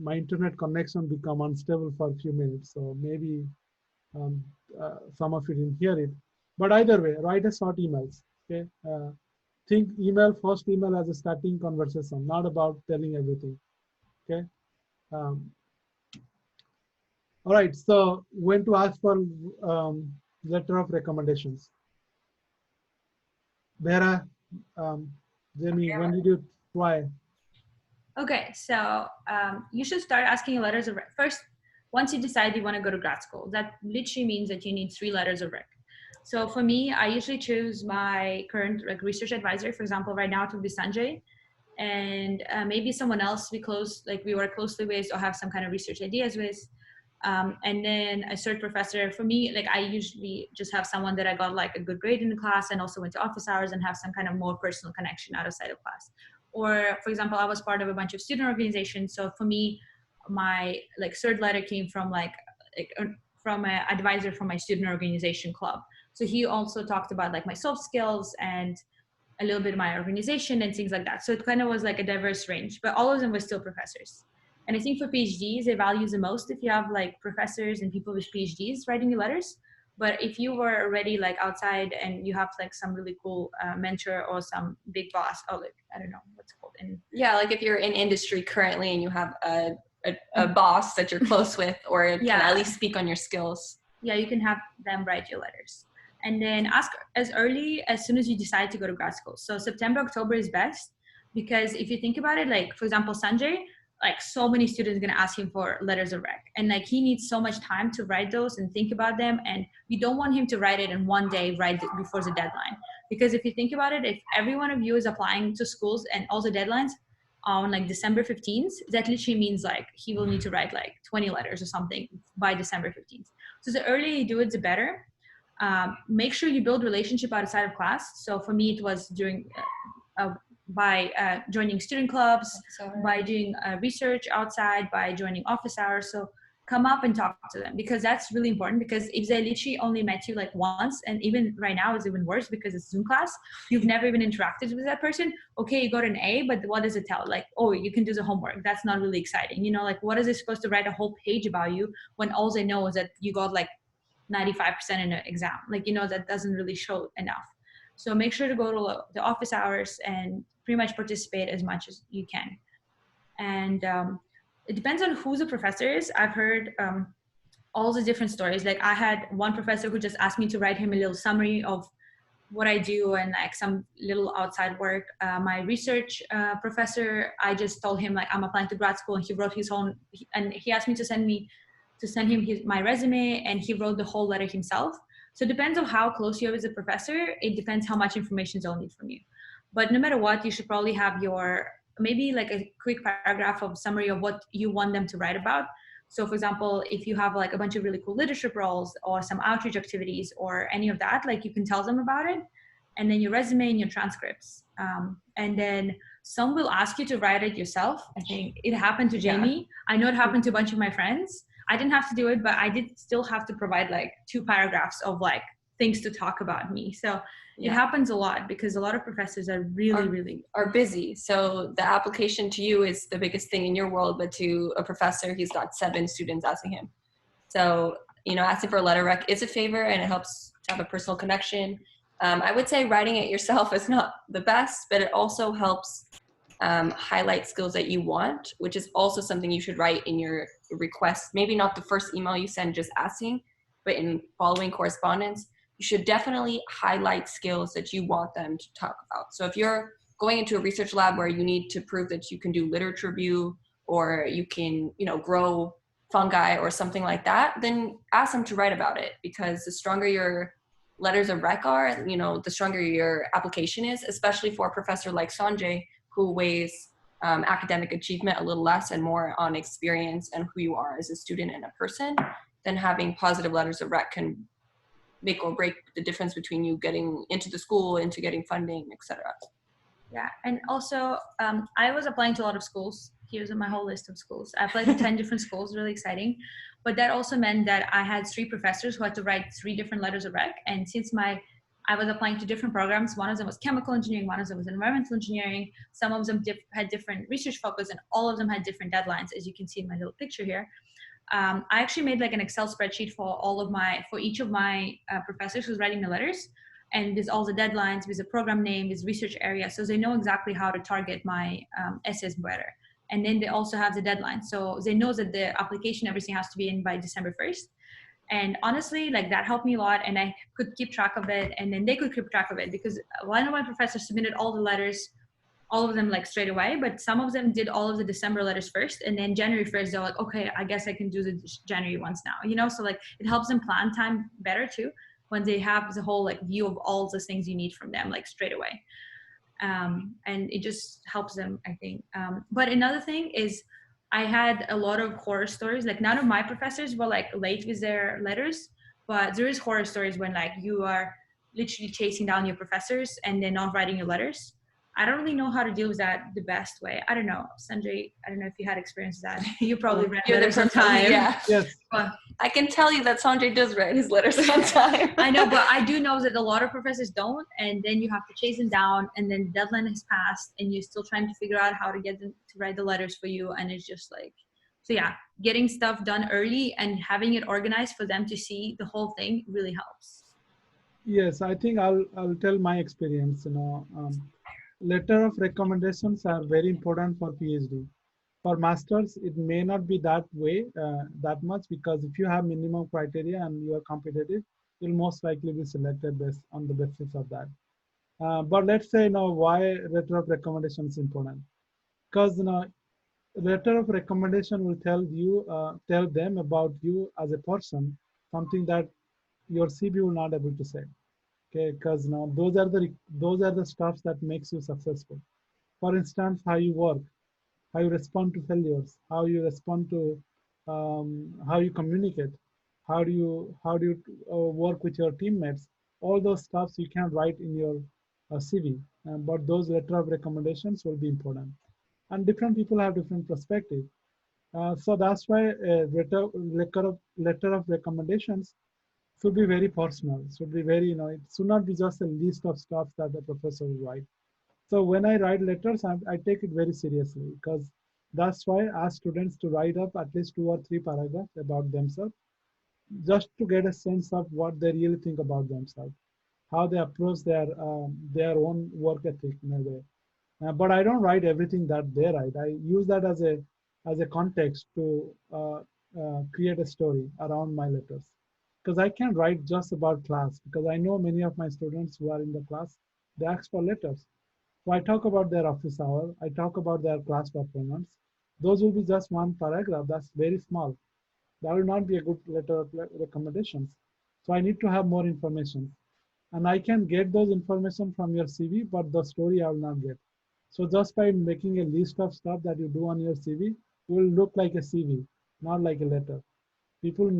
my internet connection become unstable for a few minutes, so maybe um, some of you didn't hear it. But either way, write a short emails. Okay, think first email as a starting conversation, not about telling everything. Okay. Um, all right. So when to ask for letter of recommendations? Vera, Jamie, when did you try? Okay, so you should start asking letters of first. Once you decide you want to go to grad school, that literally means that you need 3 letters of rec. So for me, I usually choose my current like research advisor. For example, right now it would be Sanjay, and maybe someone else we work closely with or have some kind of research ideas with. And then a third professor. For me, like I usually just have someone that I got like a good grade in the class and also went to office hours and have some kind of more personal connection outside of class. Or for example, I was part of a bunch of student organizations. So for me, my like third letter came from from an advisor from my student organization club. So he also talked about like my soft skills and a little bit of my organization and things like that. So it kind of was like a diverse range, but all of them were still professors. And I think for PhDs, they value the most if you have like professors and people with PhDs writing you letters. But if you were already like outside and you have like some really cool mentor or some big boss, or like, I don't know what's it called. Yeah, like if you're in industry currently and you have a boss that you're close with, or can at least speak on your skills. Yeah, you can have them write your letters. And then ask as soon as you decide to go to grad school. So September, October is best, because if you think about it, like for example, Sanjay, like so many students are going to ask him for letters of rec, and like he needs so much time to write those and think about them, and you don't want him to write it in one day right before the deadline. Because if you think about it, if every one of you is applying to schools and all the deadlines on like December 15th, that literally means like he will need to write like 20 letters or something by December 15th. So the earlier you do it, the better. Make sure you build relationship outside of class. So for me, it was during by joining student clubs, by doing research outside, by joining office hours. So come up and talk to them, because that's really important. Because if they literally only met you like once, and even right now it's even worse because it's Zoom class, you've never even interacted with that person. Okay, you got an A, but what does it tell? Like, oh, you can do the homework. That's not really exciting. You know, like what is it supposed to write a whole page about you when all they know is that you got like 95% in an exam? Like, you know, that doesn't really show enough. So make sure to go to the office hours and pretty much participate as much as you can. And it depends on who the professor is. I've heard all the different stories. Like I had one professor who just asked me to write him a little summary of what I do and like some little outside work. My research professor, I just told him like I'm applying to grad school, and he wrote his own, and he asked me to send him my resume, and he wrote the whole letter himself. So it depends on how close you are with the professor. It depends how much information they'll need from you. But no matter what, you should probably have maybe like a quick paragraph of summary of what you want them to write about. So for example, if you have like a bunch of really cool leadership roles or some outreach activities or any of that, like you can tell them about it. And then your resume and your transcripts. And then some will ask you to write it yourself. I think it happened to Jamie. Yeah. I know it happened to a bunch of my friends. I didn't have to do it, but I did still have to provide like 2 paragraphs of like things to talk about me. So it happens a lot because a lot of professors are really busy. So the application to you is the biggest thing in your world, but to a professor, he's got 7 students asking him. So, you know, asking for a letter rec is a favor, and it helps to have a personal connection. I would say writing it yourself is not the best, but it also helps highlight skills that you want, which is also something you should write in your request. Maybe not the first email you send just asking, but in following correspondence, you should definitely highlight skills that you want them to talk about. So if you're going into a research lab where you need to prove that you can do literature review, or you can, you know, grow fungi or something like that, then ask them to write about it, because the stronger your letters of rec are, you know, the stronger your application is, especially for a professor like Sanjay, who weighs academic achievement a little less and more on experience and who you are as a student and a person. Then having positive letters of rec can make or break the difference between you getting into the school, into getting funding, etc. Yeah, and also I was applying to a lot of schools. Here's my whole list of schools. I applied to 10 different schools, really exciting. But that also meant that I had 3 professors who had to write 3 different letters of rec. And since I was applying to different programs, one of them was chemical engineering, one of them was environmental engineering. Some of them had different research focus, and all of them had different deadlines, as you can see in my little picture here. I actually made like an Excel spreadsheet for each of my professors who's writing the letters, and with all the deadlines, with the program name, with research area, so they know exactly how to target my essays better. And then they also have the deadline, so they know that the application, everything has to be in by December 1st. And honestly, like that helped me a lot, and I could keep track of it, and then they could keep track of it, because one of my professors submitted all the letters, all of them like straight away, but some of them did all of the December letters first, and then January 1st, they're like, okay, I guess I can do the January ones now, you know? So like it helps them plan time better too. when they have the whole like view of all the things you need from them like straight away. And it just helps them, I think. But another thing is I had a lot of horror stories. Like none of my professors were like late with their letters, but there is horror stories when like you are literally chasing down your professors and they're not writing your letters. I don't really know how to deal with that the best way. I don't know, Sanjay, I don't know if you had experience with that. You probably read You're the letters on professor, time. yeah. Yes. But I can tell you that Sanjay does write his letters on time. I know, but I do know that a lot of professors don't, and then you have to chase them down, and then the deadline has passed, and you're still trying to figure out how to get them to write the letters for you, and it's just like, so yeah, getting stuff done early and having it organized for them to see the whole thing really helps. Yes, I think I'll tell my experience. Letter of recommendations are very important for PhD. For masters, it may not be that way that much, because if you have minimum criteria and you are competitive, you'll most likely be selected based on the basis of that. But let's say why letter of recommendation is important, because letter of recommendation will tell them about you as a person, something that your CV will not able to say. Okay, because now those are the stuffs that makes you successful. For instance, how you work, how you respond to failures, how you respond to how you communicate, how do you work with your teammates. All those stuffs you can write in your CV, but those letter of recommendations will be important. And different people have different perspective. So that's why letter of recommendations should be very personal, should be very, it should not be just a list of stuff that the professor will write. So when I write letters, I take it very seriously, because that's why I ask students to write up at least 2 or 3 paragraphs about themselves, just to get a sense of what they really think about themselves, how they approach their own work ethic in a way. But I don't write everything that they write. I use that as a context to create a story around my letters. Because I can't write just about class, because I know many of my students who are in the class, they ask for letters. So I talk about their office hour, I talk about their class performance. Those will be just 1 paragraph. That's very small. That will not be a good letter of recommendations. So I need to have more information. And I can get those information from your CV, but the story I will not get. So just by making a list of stuff that you do on your CV will look like a CV, not like a letter. People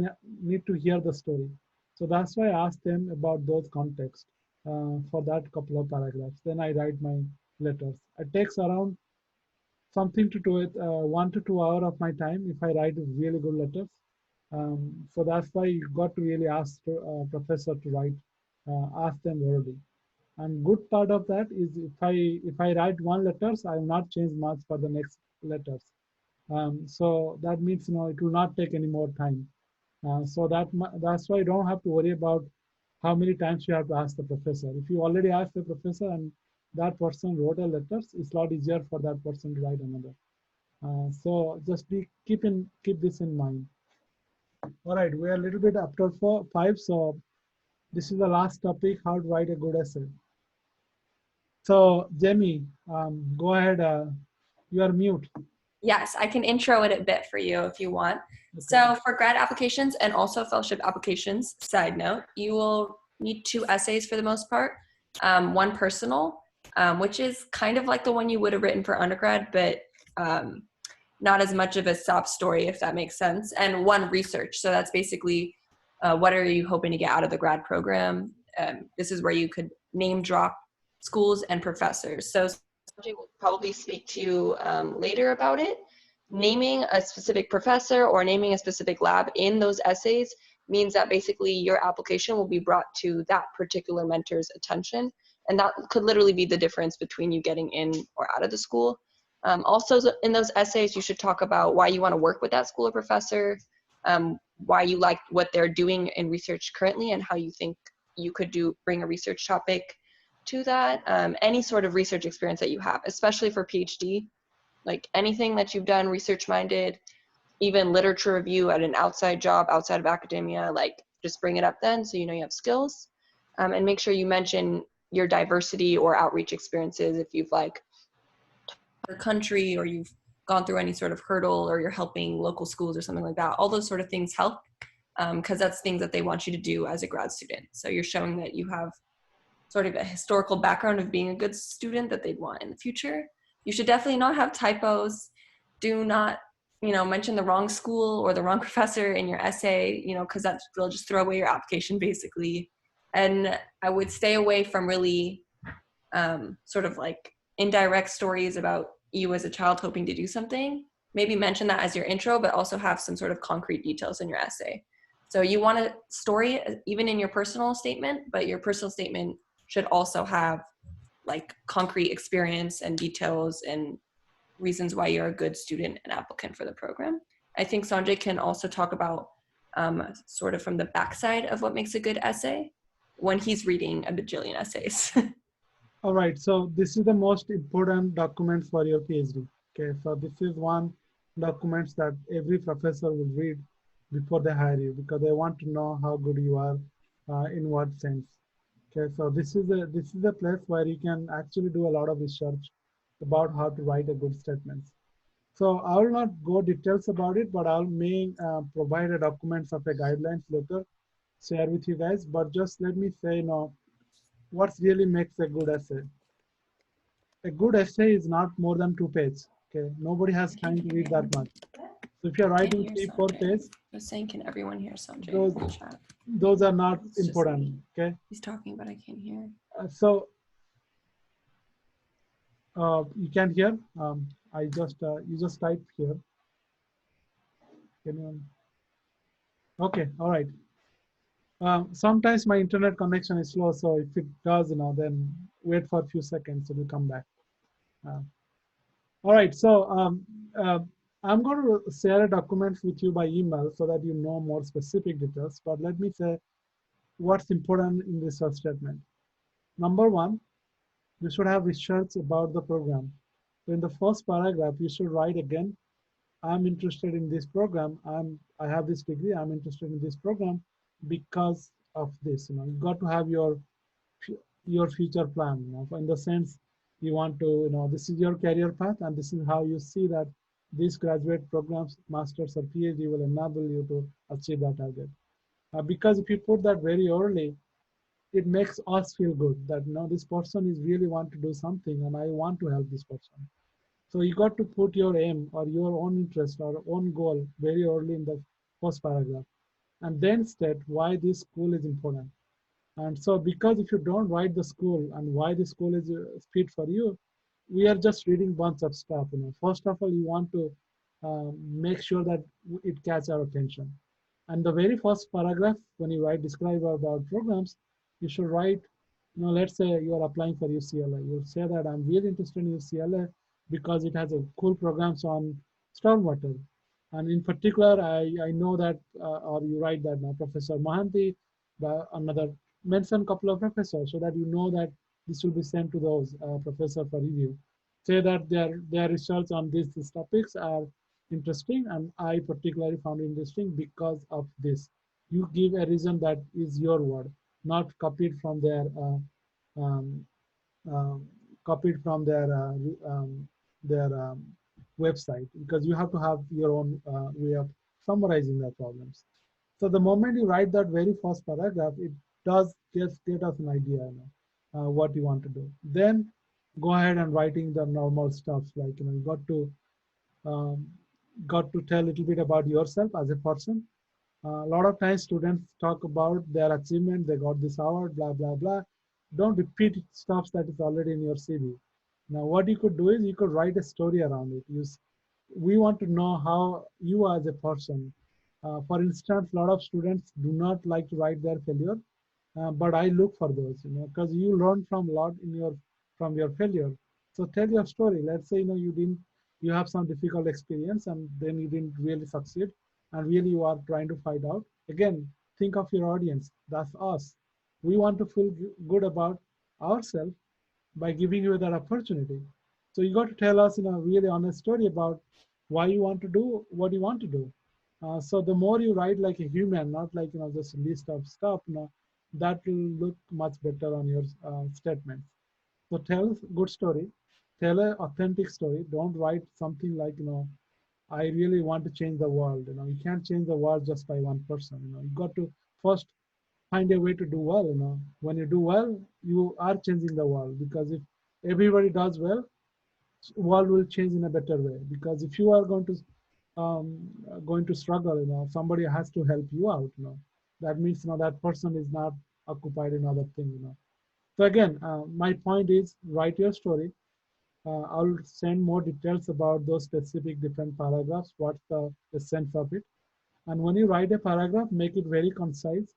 need to hear the story. So that's why I ask them about those contexts for that couple of paragraphs. Then I write my letters. It takes around something to do it 1 to 2 hours of my time if I write really good letters. So that's why you got to really ask professor to write, ask them early. And good part of that is if I write one letters, I will not change much for the next letters. So that means it will not take any more time. So that's why you don't have to worry about how many times you have to ask the professor. If you already asked the professor and that person wrote a letters, it's a lot easier for that person to write another. So just keep this in mind. All right, we are a little bit after 5, so this is the last topic: how to write a good essay. So Jamie, go ahead. You are mute. Yes, I can intro it a bit for you if you want. Okay. So for grad applications and also fellowship applications, side note, you will need 2 essays for the most part. One personal, which is kind of like the one you would have written for undergrad, but not as much of a sob story, if that makes sense. And one research. So that's basically what are you hoping to get out of the grad program? This is where you could name drop schools and professors. So Sanjay will probably speak to you later about it. Naming a specific professor or naming a specific lab in those essays means that basically your application will be brought to that particular mentor's attention. And that could literally be the difference between you getting in or out of the school. Also, in those essays, you should talk about why you want to work with that school or professor, why you like what they're doing in research currently, and how you think you could bring a research topic to that. Any sort of research experience that you have, especially for PhD, like anything that you've done research-minded, even literature review at an outside job, outside of academia, like just bring it up then so you know you have skills. And make sure you mention your diversity or outreach experiences if you've like the country or you've gone through any sort of hurdle or you're helping local schools or something like that. All those sort of things help. because that's things that they want you to do as a grad student. So you're showing that you have sort of a historical background of being a good student that they'd want in the future. You should definitely not have typos. Do not, mention the wrong school or the wrong professor in your essay, because they'll just throw away your application basically. And I would stay away from really sort of like indirect stories about you as a child hoping to do something. Maybe mention that as your intro, but also have some sort of concrete details in your essay. So you want a story even in your personal statement, but your personal statement should also have like concrete experience and details and reasons why you're a good student and applicant for the program. I think Sanjay can also talk about sort of from the backside of what makes a good essay when he's reading a bajillion essays. All right, so this is the most important document for your PhD. Okay, so this is one document that every professor will read before they hire you because they want to know how good you are in what sense. Okay, so this is a place where you can actually do a lot of research about how to write a good statement. So I will not go details about it, but I'll may provide a documents of a guidelines later, share with you guys. But just let me say, what really makes a good essay. A good essay is not more than 2 pages. Okay, nobody has time to read that much. So if you're Can't writing hear 3-4 Sanjay. pages, I was saying, can everyone hear Sanjay those in the chat? those are not It's just important. me. Okay, He's talking, but I can't hear. so you can hear. I just you just type here. Can you? Okay, all right. Sometimes my internet connection is slow, so if it does, then wait for a few seconds, it will come back. Uh, all right, so I'm going to share a document with you by email so that you know more specific details. But let me say what's important in this statement. Number one, you should have research about the program. So in the first paragraph, you should write again, I'm interested in this program. I have this degree. I'm interested in this program because of this. You got to have your future plan. In the sense you want to, this is your career path, and this is how you see that these graduate programs, masters or PhD, will enable you to achieve that target. Because if you put that very early, it makes us feel good that this person is really want to do something, and I want to help this person. So you got to put your aim or your own interest or own goal very early in the first paragraph, and then state why this school is important. And so because if you don't write the school and why the school is fit for you, we are just reading bunch of stuff. First of all, you want to make sure that it catch our attention. And the very first paragraph, when you write describe about programs, you should write, let's say you are applying for UCLA. You say that I'm really interested in UCLA because it has a cool programs on stormwater. And in particular, I know that, or you write that now Professor Mohanty, another mention a couple of professors so that you know that this will be sent to those professor for review. Say that their research on these topics are interesting, and I particularly found it interesting because of this. You give a reason that is your word, not copied from their um, um, copied from their website, because you have to have your own way of summarizing their problems. So the moment you write that very first paragraph, it does get us an idea, what you want to do. Then go ahead and writing the normal stuff like, you um, got to tell a little bit about yourself as a person. A lot of times students talk about their achievement, they got this award, blah, blah, blah. Don't repeat stuff that is already in your CV. Now, what you could do is you could write a story around it. We want to know how you as a person. For instance, a lot of students do not like to write their failure, but I look for those, because you learn from a lot from your failure. So tell your story. Let's say you have some difficult experience and then you didn't really succeed, and really you are trying to find out. Again, think of your audience. That's us. We want to feel good about ourselves by giving you that opportunity. So you got to tell us, a really honest story about why you want to do what you want to do. So the more you write like a human, not like just a list of stuff, that will look much better on your statements. So tell a good story, tell an authentic story. Don't write something like I really want to change the world. You can't change the world just by one person. You got to first find a way to do well. When you do well, you are changing the world, because if everybody does well, world will change in a better way. Because if you are going to struggle, somebody has to help you out. That means that person is not occupied in other thing. So again, my point is, write your story. I'll send more details about those specific different paragraphs, what's the essence of it. And when you write a paragraph, make it very concise.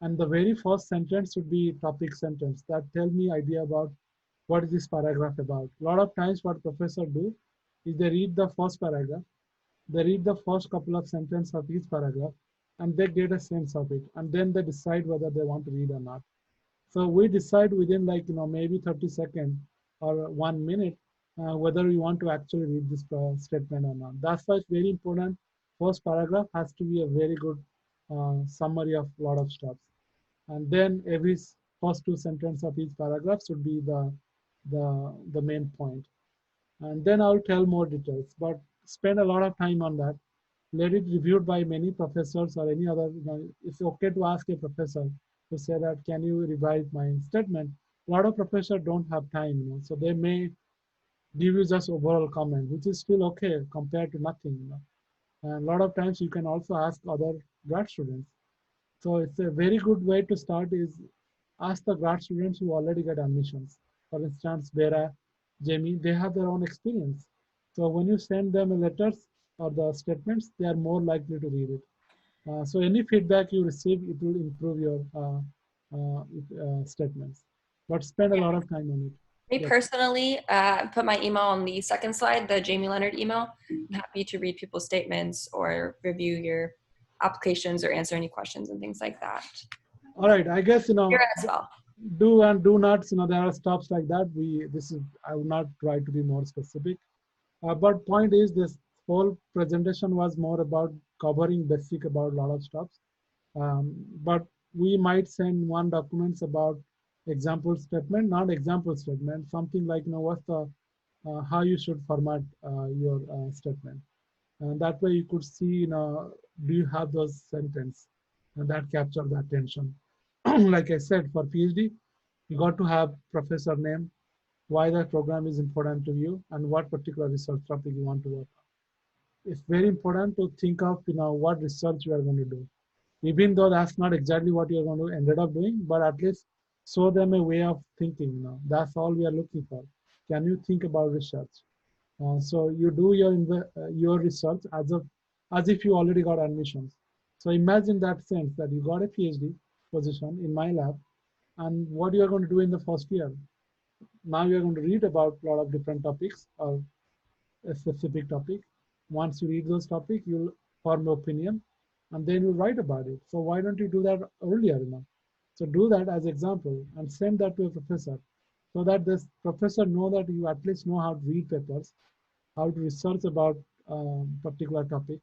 And the very first sentence should be topic sentence that tell me idea about what is this paragraph about. A lot of times what professors do is they read the first paragraph, they read the first couple of sentences of each paragraph, and they get a sense of it. And then they decide whether they want to read or not. So we decide within maybe 30 seconds or 1 minute whether we want to actually read this statement or not. That's why it's very important. First paragraph has to be a very good summary of a lot of stuff. And then every first two sentences of each paragraph should be the main point. And then I'll tell more details, but spend a lot of time on that. Let it reviewed by many professors or any other. It's okay to ask a professor to say that, can you revise my statement? A lot of professors don't have time, so they may give you just overall comment, which is still okay compared to nothing. And a lot of times you can also ask other grad students. So it's a very good way to start is ask the grad students who already get admissions. For instance, Vera, Jamie, they have their own experience. So when you send them letters or the statements, they are more likely to read it. So any feedback you receive, it will improve your statements. But spend a lot of time on it. Me Yes. personally, put my email on the second slide, the Jamie Leonard email. I'm happy to read people's statements or review your applications or answer any questions and things like that. All right, I guess Vera as well. do and do nots. There are stuffs like that. I will not try to be more specific. But point is, this whole presentation was more about covering basic about a lot of stuff. But we might send one documents about example statement, not example statement, something like, what's the, how you should format your statement. And that way you could see, do you have those sentence and that capture the attention. Like I said, for PhD, you got to have professor name, why that program is important to you, and what particular research topic you want to work on. It's very important to think of, what research you are going to do. Even though that's not exactly what you're going to ended up doing, but at least show them a way of thinking. That's all we are looking for. Can you think about research? So you do your research as if you already got admissions. So imagine that sense that you got a PhD position in my lab, and what you are going to do in the first year. Now you're going to read about a lot of different topics or a specific topic. Once you read those topics, you'll form an opinion, and then you'll write about it. So why don't you do that earlier? So do that as example and send that to a professor, so that this professor know that you at least know how to read papers, how to research about particular topic.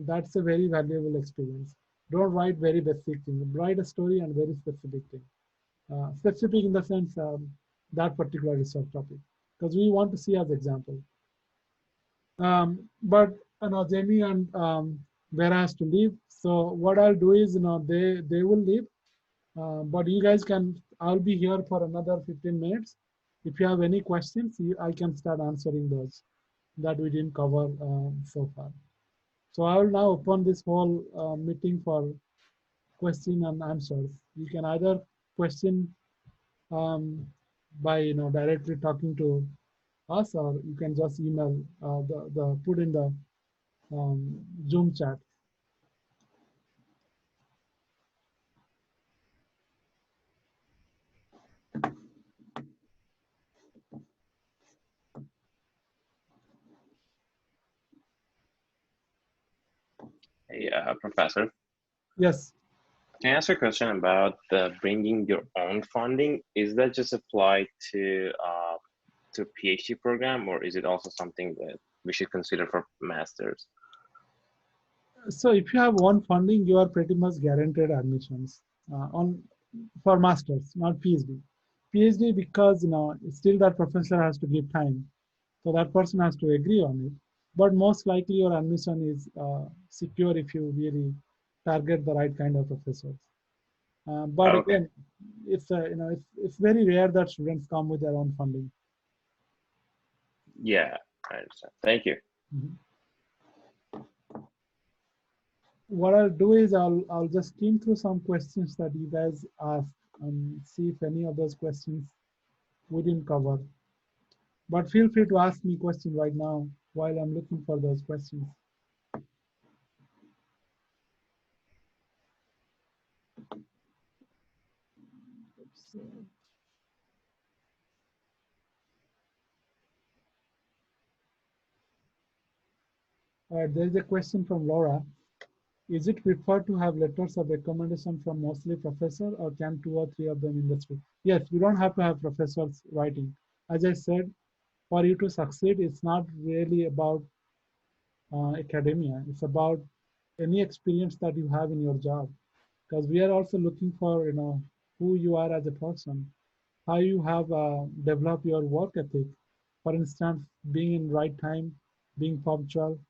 That's a very valuable experience. Don't write very basic thing. Write a story and very specific thing. Specific in the sense that particular research topic, because we want to see as example. But Jamie and Vera has to leave. So what I'll do is, they will leave. But you guys I'll be here for another 15 minutes. If you have any questions, I can start answering those that we didn't cover so far. So I will now open this whole meeting for question and answers. You can either question by directly talking to us, or you can just email the put in the Zoom chat. Hey, Professor. Yes. Can I ask a question about the bringing your own funding? Is that just applied to PhD program, or is it also something that we should consider for masters? So if you have one funding, you are pretty much guaranteed admissions for masters, not PhD. PhD, because still that professor has to give time, so that person has to agree on it. but most likely your admission is secure if you really target the right kind of professors. But Okay. again, it's it's very rare that students come with their own funding. Yeah, I understand. Thank you. Mhm. What I'll do is I'll just skim through some questions that you guys asked and see if any of those questions we didn't cover. But feel free to ask me questions right now while I'm looking for those questions. So, all right, there's a question from Laura. Is it preferred to have letters of recommendation from mostly professor, or can 2 or 3 of them industry? Yes, you don't have to have professors writing. As I said, for you to succeed, it's not really about academia. It's about any experience that you have in your job. Because we are also looking for, who you are as a person, how you have developed your work ethic. For instance, being in right time, being punctual,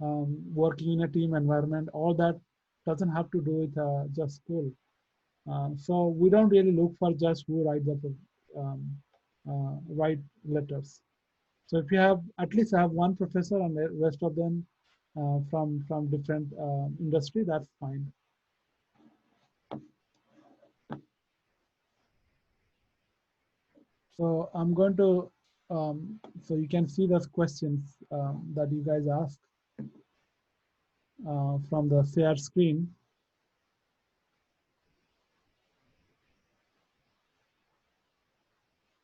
working in a team environment, all that doesn't have to do with just school. So we don't really look for just who write letters. So if you have at least have one professor and the rest of them from different industry, that's fine. So I'm going to, so you can see those questions that you guys asked from the share screen.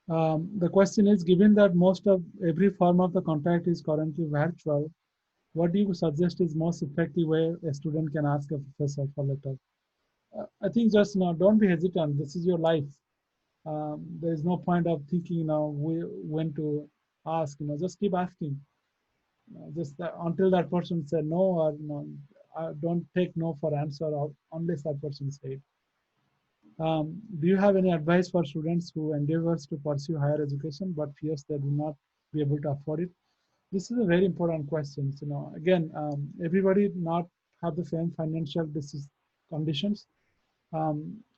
The question is, given that most of every form of the contract is currently virtual, what do you suggest is most effective way a student can ask a professor for letter? I think just don't be hesitant. This is your life. There is no point of thinking when to ask. Just keep asking. Just until that person said no, or don't take no for answer unless that person said. Do you have any advice for students who endeavors to pursue higher education but fears they do not be able to afford it? This is a very important question. Again, everybody not have the same financial conditions.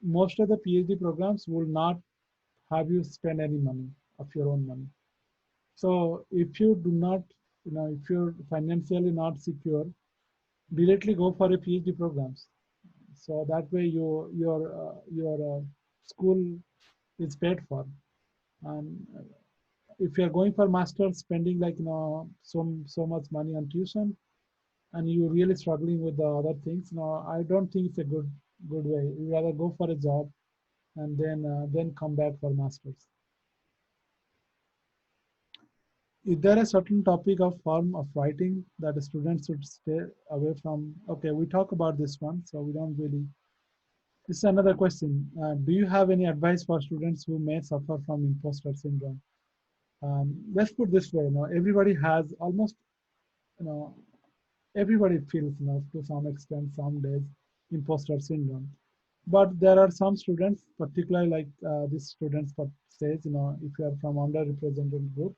Most of the PhD programs will not have you spend any money of your own money. So if you do not, if you're financially not secure, directly go for a PhD programs. So that way your school is paid for. And if you're going for master's, spending like so much money on tuition, and you're really struggling with the other things, I don't think it's a good way. You rather go for a job and then come back for masters. Is there a certain topic or form of writing that a student should stay away from? Okay, we talk about this one, so we don't really. This is another question. Do you have any advice for students who may suffer from imposter syndrome? Let's put this way, everybody has almost, you know, everybody feels, to some extent, some days, imposter syndrome. But there are some students, particularly like these students that says, if you are from underrepresented group,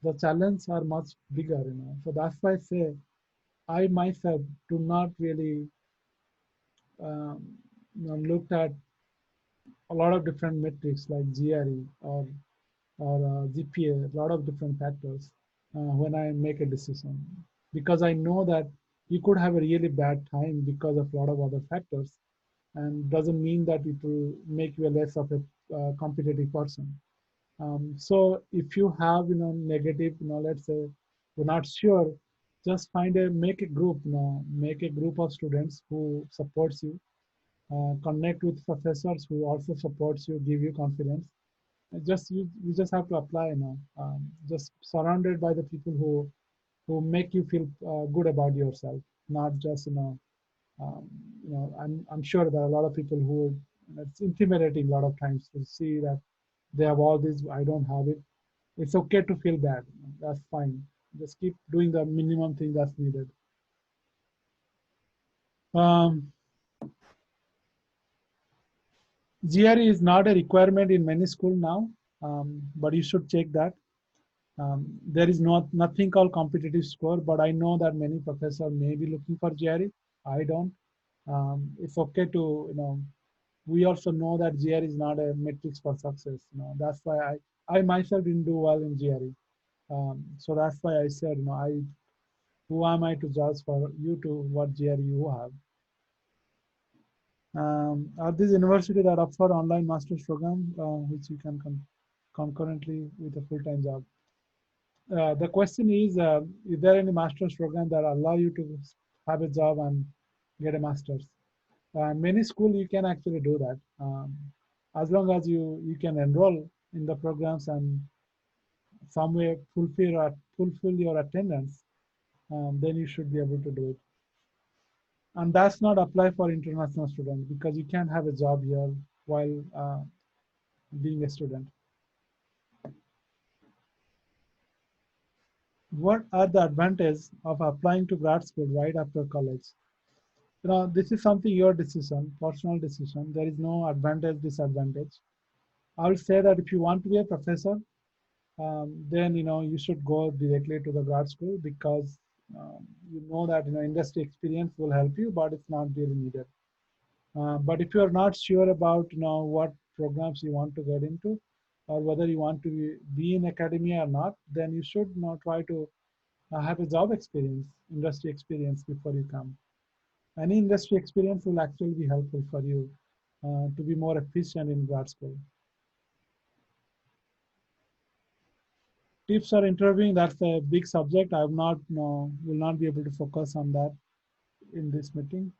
the challenges are much bigger, So that's why I say, I myself do not really looked at a lot of different metrics like GRE or GPA, a lot of different factors when I make a decision, because I know that you could have a really bad time because of a lot of other factors, and doesn't mean that it will make you a less of a competitive person. So if you have negative, let's say you're not sure, just make a group, make a group of students who supports you, connect with professors who also supports you, give you confidence. You just have to apply now. Just surrounded by the people who make you feel good about yourself, not just I'm sure there are a lot of people who it's intimidating a lot of times to see that they have all this, I don't have it. It's okay to feel bad. That's fine. Just keep doing the minimum thing that's needed. GRE is not a requirement in many schools now, but you should check that. There is nothing called competitive score, but I know that many professors may be looking for GRE. I don't. It's okay to, we also know that GRE is not a metrics for success. That's why I myself didn't do well in GRE. So that's why I said, who am I to judge for you to what GRE you have? Are these universities that offer online master's program, which you can concurrently with a full-time job? The question is there any master's program that allow you to have a job and get a master's? Many schools you can actually do that. As long as you can enroll in the programs and some way fulfill your attendance, then you should be able to do it. And that's not apply for international students because you can't have a job here while being a student. What are the advantages of applying to grad school right after college? This is something your decision, personal decision. There is no advantage, disadvantage. I will say that if you want to be a professor, then you should go directly to the grad school because you know that industry experience will help you, but it's not really needed. But if you are not sure about what programs you want to get into, or whether you want to be in academia or not, then you should not try to have a job experience, industry experience before you come. Any industry experience will actually be helpful for you to be more efficient in grad school. Tips for interviewing, that's a big subject. I will not be able to focus on that in this meeting.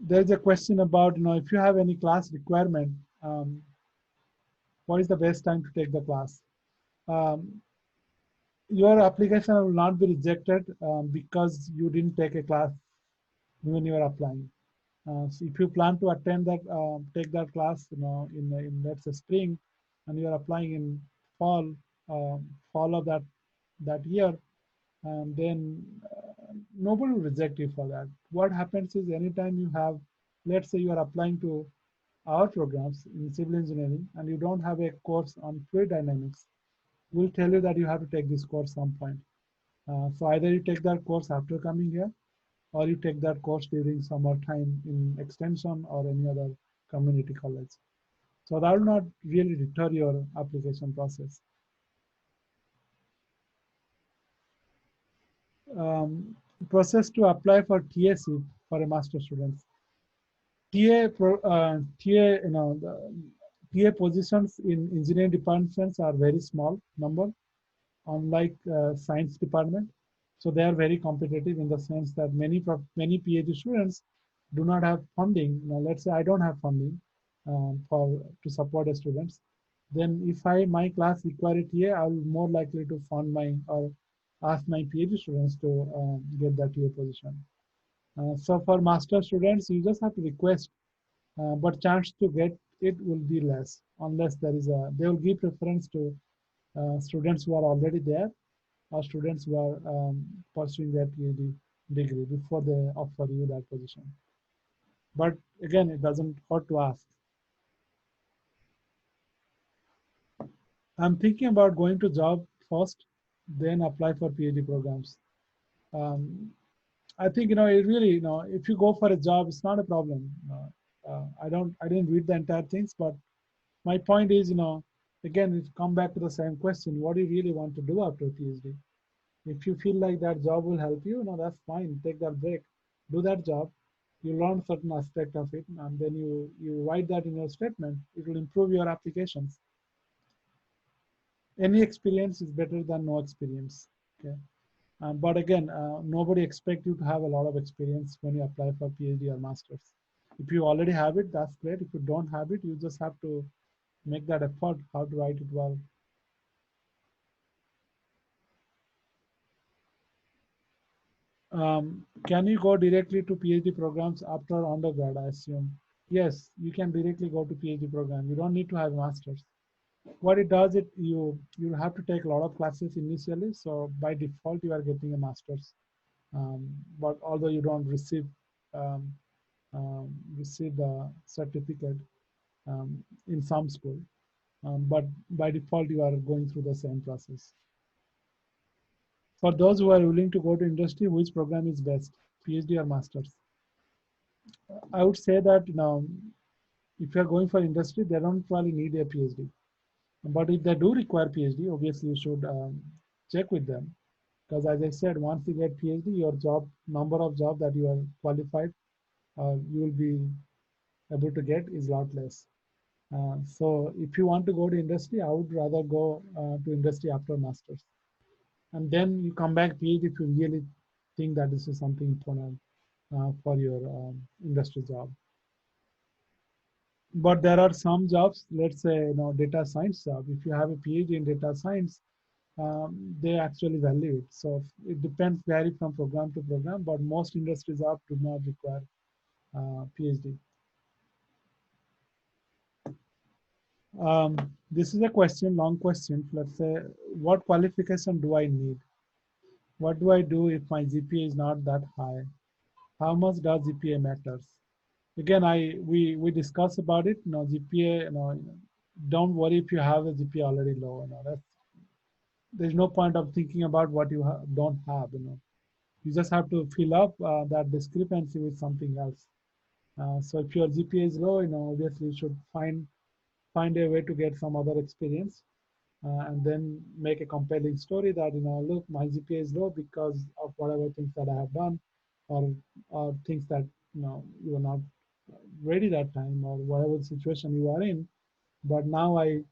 There's a question about, if you have any class requirement, what is the best time to take the class? Your application will not be rejected because you didn't take a class when you are applying. So if you plan to attend that, take that class, in let's say spring, and you are applying in fall, fall of that year, and then nobody will reject you for that. What happens is anytime you have, let's say you are applying to our programs in civil engineering, and you don't have a course on fluid dynamics, we'll tell you that you have to take this course some point. So either you take that course after coming here, or you take that course during summer time in extension or any other community college. So that will not really deter your application process. Process to apply for TA seat for a master student. TA positions in engineering departments are very small number, unlike science department. So they are very competitive in the sense that many PhD students do not have funding. Let's say I don't have funding to support the students. Then if my class require it here, I will more likely to fund or ask my PhD students to get that TA position. So for master students, you just have to request, but chance to get it will be less unless they will give preference to students who are already there or students who are pursuing their PhD degree before they offer you that position. But again, it doesn't hurt to ask. I'm thinking about going to job first, then apply for PhD programs. I think, it really, if you go for a job, it's not a problem. I didn't read the entire things, but my point is, again, it come back to the same question. What do you really want to do after PhD? If you feel like that job will help you, that's fine. Take that break, do that job. You learn certain aspect of it, and then you write that in your statement. It will improve your applications. Any experience is better than no experience. Okay, but again, nobody expects you to have a lot of experience when you apply for PhD or masters. If you already have it, that's great. If you don't have it, you just have to make that effort how to write it well. Can you go directly to PhD programs after undergrad, I assume? Yes, you can directly go to PhD program. You don't need to have a master's. What it does, you have to take a lot of classes initially. So by default, you are getting a master's. But although you don't um, receive the certificate in some school. but by default, you are going through the same process. For those who are willing to go to industry, which program is best, PhD or master's? I would say that if you are going for industry, they don't probably need a PhD. But if they do require PhD, obviously you should check with them. Because as I said, once you get PhD, your job, number of jobs that you are qualified, you will be able to get is a lot less. So if you want to go to industry, I would rather go to industry after master's. And then you come back PhD if you really think that this is something important for your industry job. But there are some jobs, let's say, data science job. If you have a PhD in data science, they actually value it. So it depends, vary from program to program, but most industry jobs do not require PhD. This is a question, long question. Let's say, what qualification do I need? What do I do if my GPA is not that high? How much does GPA matters? Again, we discuss about it. GPA. Don't worry if you have a GPA already low. There's no point of thinking about what you don't have. You just have to fill up that discrepancy with something else. So if your GPA is low, obviously you should find a way to get some other experience, and then make a compelling story that look, my GPA is low because of whatever things that I have done, or things that you are not ready that time, or whatever situation you are in. But now I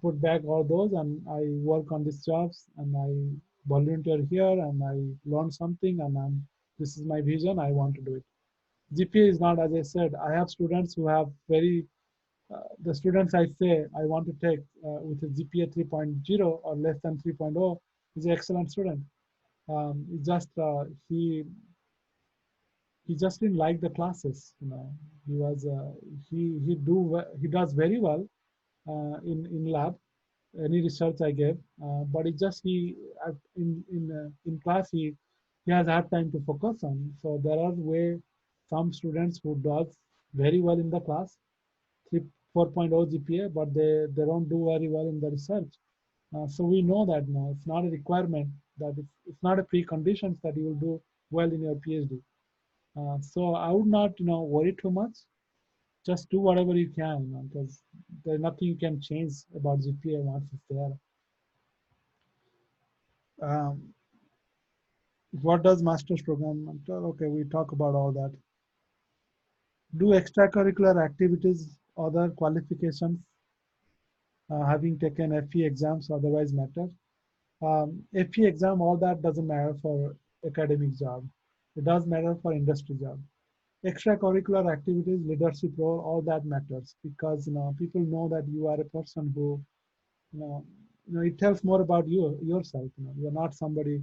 put back all those and I work on these jobs and I volunteer here and I learn something, and this is my vision. I want to do it. GPA is not, as I said, I have students who have the students I say I want to take with a GPA 3.0 or less than 3.0 is an excellent student. It's just he just didn't like the classes. He was he does very well in lab, any research I gave, but it just in class he has hard time to focus on. So there are some students who does very well in the class, 4.0 GPA, but they don't do very well in the research. So we know that now it's not a requirement, that it's not a precondition that you will do well in your PhD. So I would not worry too much. Just do whatever you can, because there's nothing you can change about GPA once it's there. What does master's program matter? Okay, we talk about all that. Do extracurricular activities, other qualifications, having taken FE exams otherwise matter? FE exam, all that doesn't matter for academic job. It does matter for industry job. Extracurricular activities, leadership role, all that matters, because people know that you are a person who it tells more about yourself. You're not somebody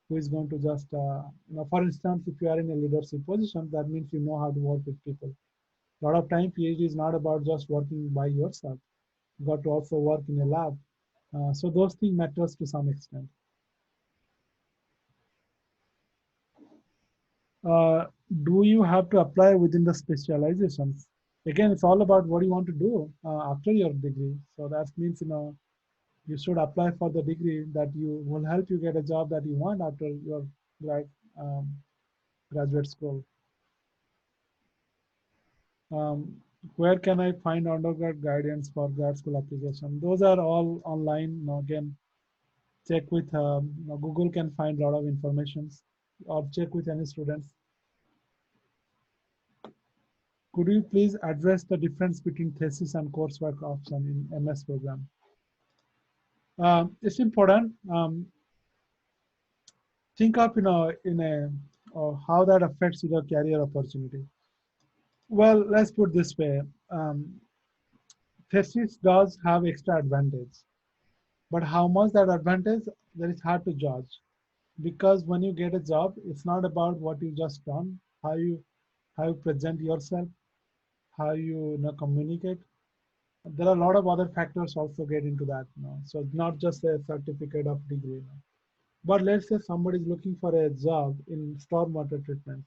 who is going to just for instance, if you are in a leadership position, that means you know how to work with people. A lot of time PhD is not about just working by yourself. You got to also work in a lab. So those things matters to some extent. Do you have to apply within the specializations? Again, it's all about what you want to do after your degree. So that means you should apply for the degree that you will help you get a job that you want after your um, graduate school. Um, where can I find undergrad guidance for grad school application? Those are all online. Again, check with Google can find a lot of informations, or check with any students. Could you please address the difference between thesis and coursework option in MS program? It's important. Think of how that affects your career opportunity. Well, let's put this way. Thesis does have extra advantage, but how much that advantage, that is hard to judge, because when you get a job, it's not about what you just done, how you present yourself, how you communicate. There are a lot of other factors also get into that. So it's not just a certificate of degree. But let's say somebody is looking for a job in stormwater treatment,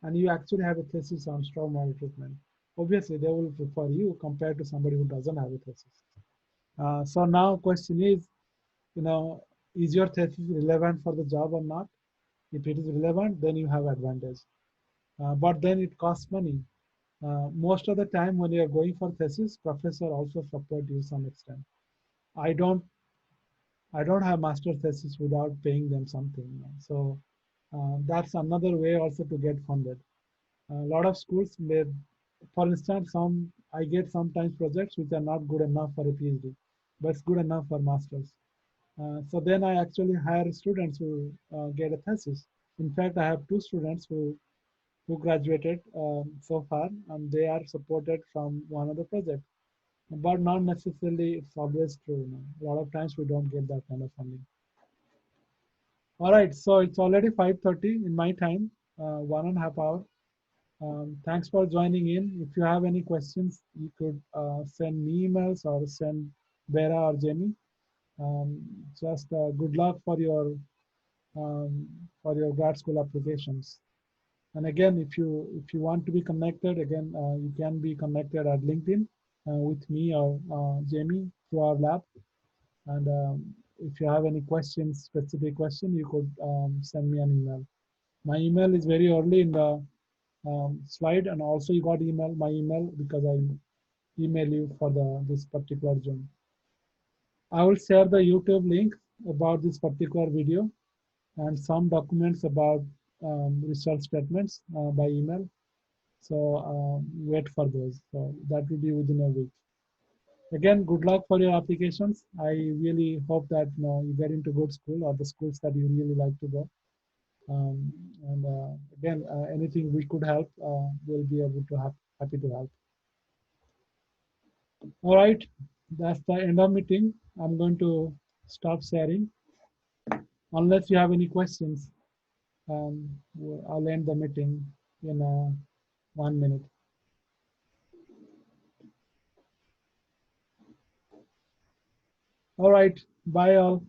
and you actually have a thesis on stormwater treatment. Obviously, they will prefer you compared to somebody who doesn't have a thesis. So now question is, is your thesis relevant for the job or not? If it is relevant, then you have advantage. But then it costs money. Most of the time when you are going for thesis, professor also support you some extent. I don't have master thesis without paying them something. So that's another way also to get funded. A lot of schools may, for instance, I get sometimes projects which are not good enough for a PhD, but it's good enough for masters. So then I actually hire students who get a thesis. In fact, I have 2 students who graduated so far, and they are supported from one of the projects. But not necessarily it's always true. A lot of times we don't get that kind of funding. All right, so it's already 5:30 in my time, 1.5 hours. Thanks for joining in. If you have any questions, you could send me emails or send Vera or Jamie. Just good luck for your grad school applications. And again, if you want to be connected, again, you can be connected at LinkedIn with me or Jamie through our lab. And if you have any questions, specific question, you could send me an email. My email is very early in the slide, and also you got my email because I email you for this particular Zoom. I will share the YouTube link about this particular video and some documents about research statements by email. So wait for those. So that will be within a week. Again, good luck for your applications. I really hope that you get into good school or the schools that you really like to go. And again, anything we could help, we'll be able to happy to help. All right, that's the end of meeting. I'm going to stop sharing. Unless you have any questions, I'll end the meeting in 1 minute. All right, bye all.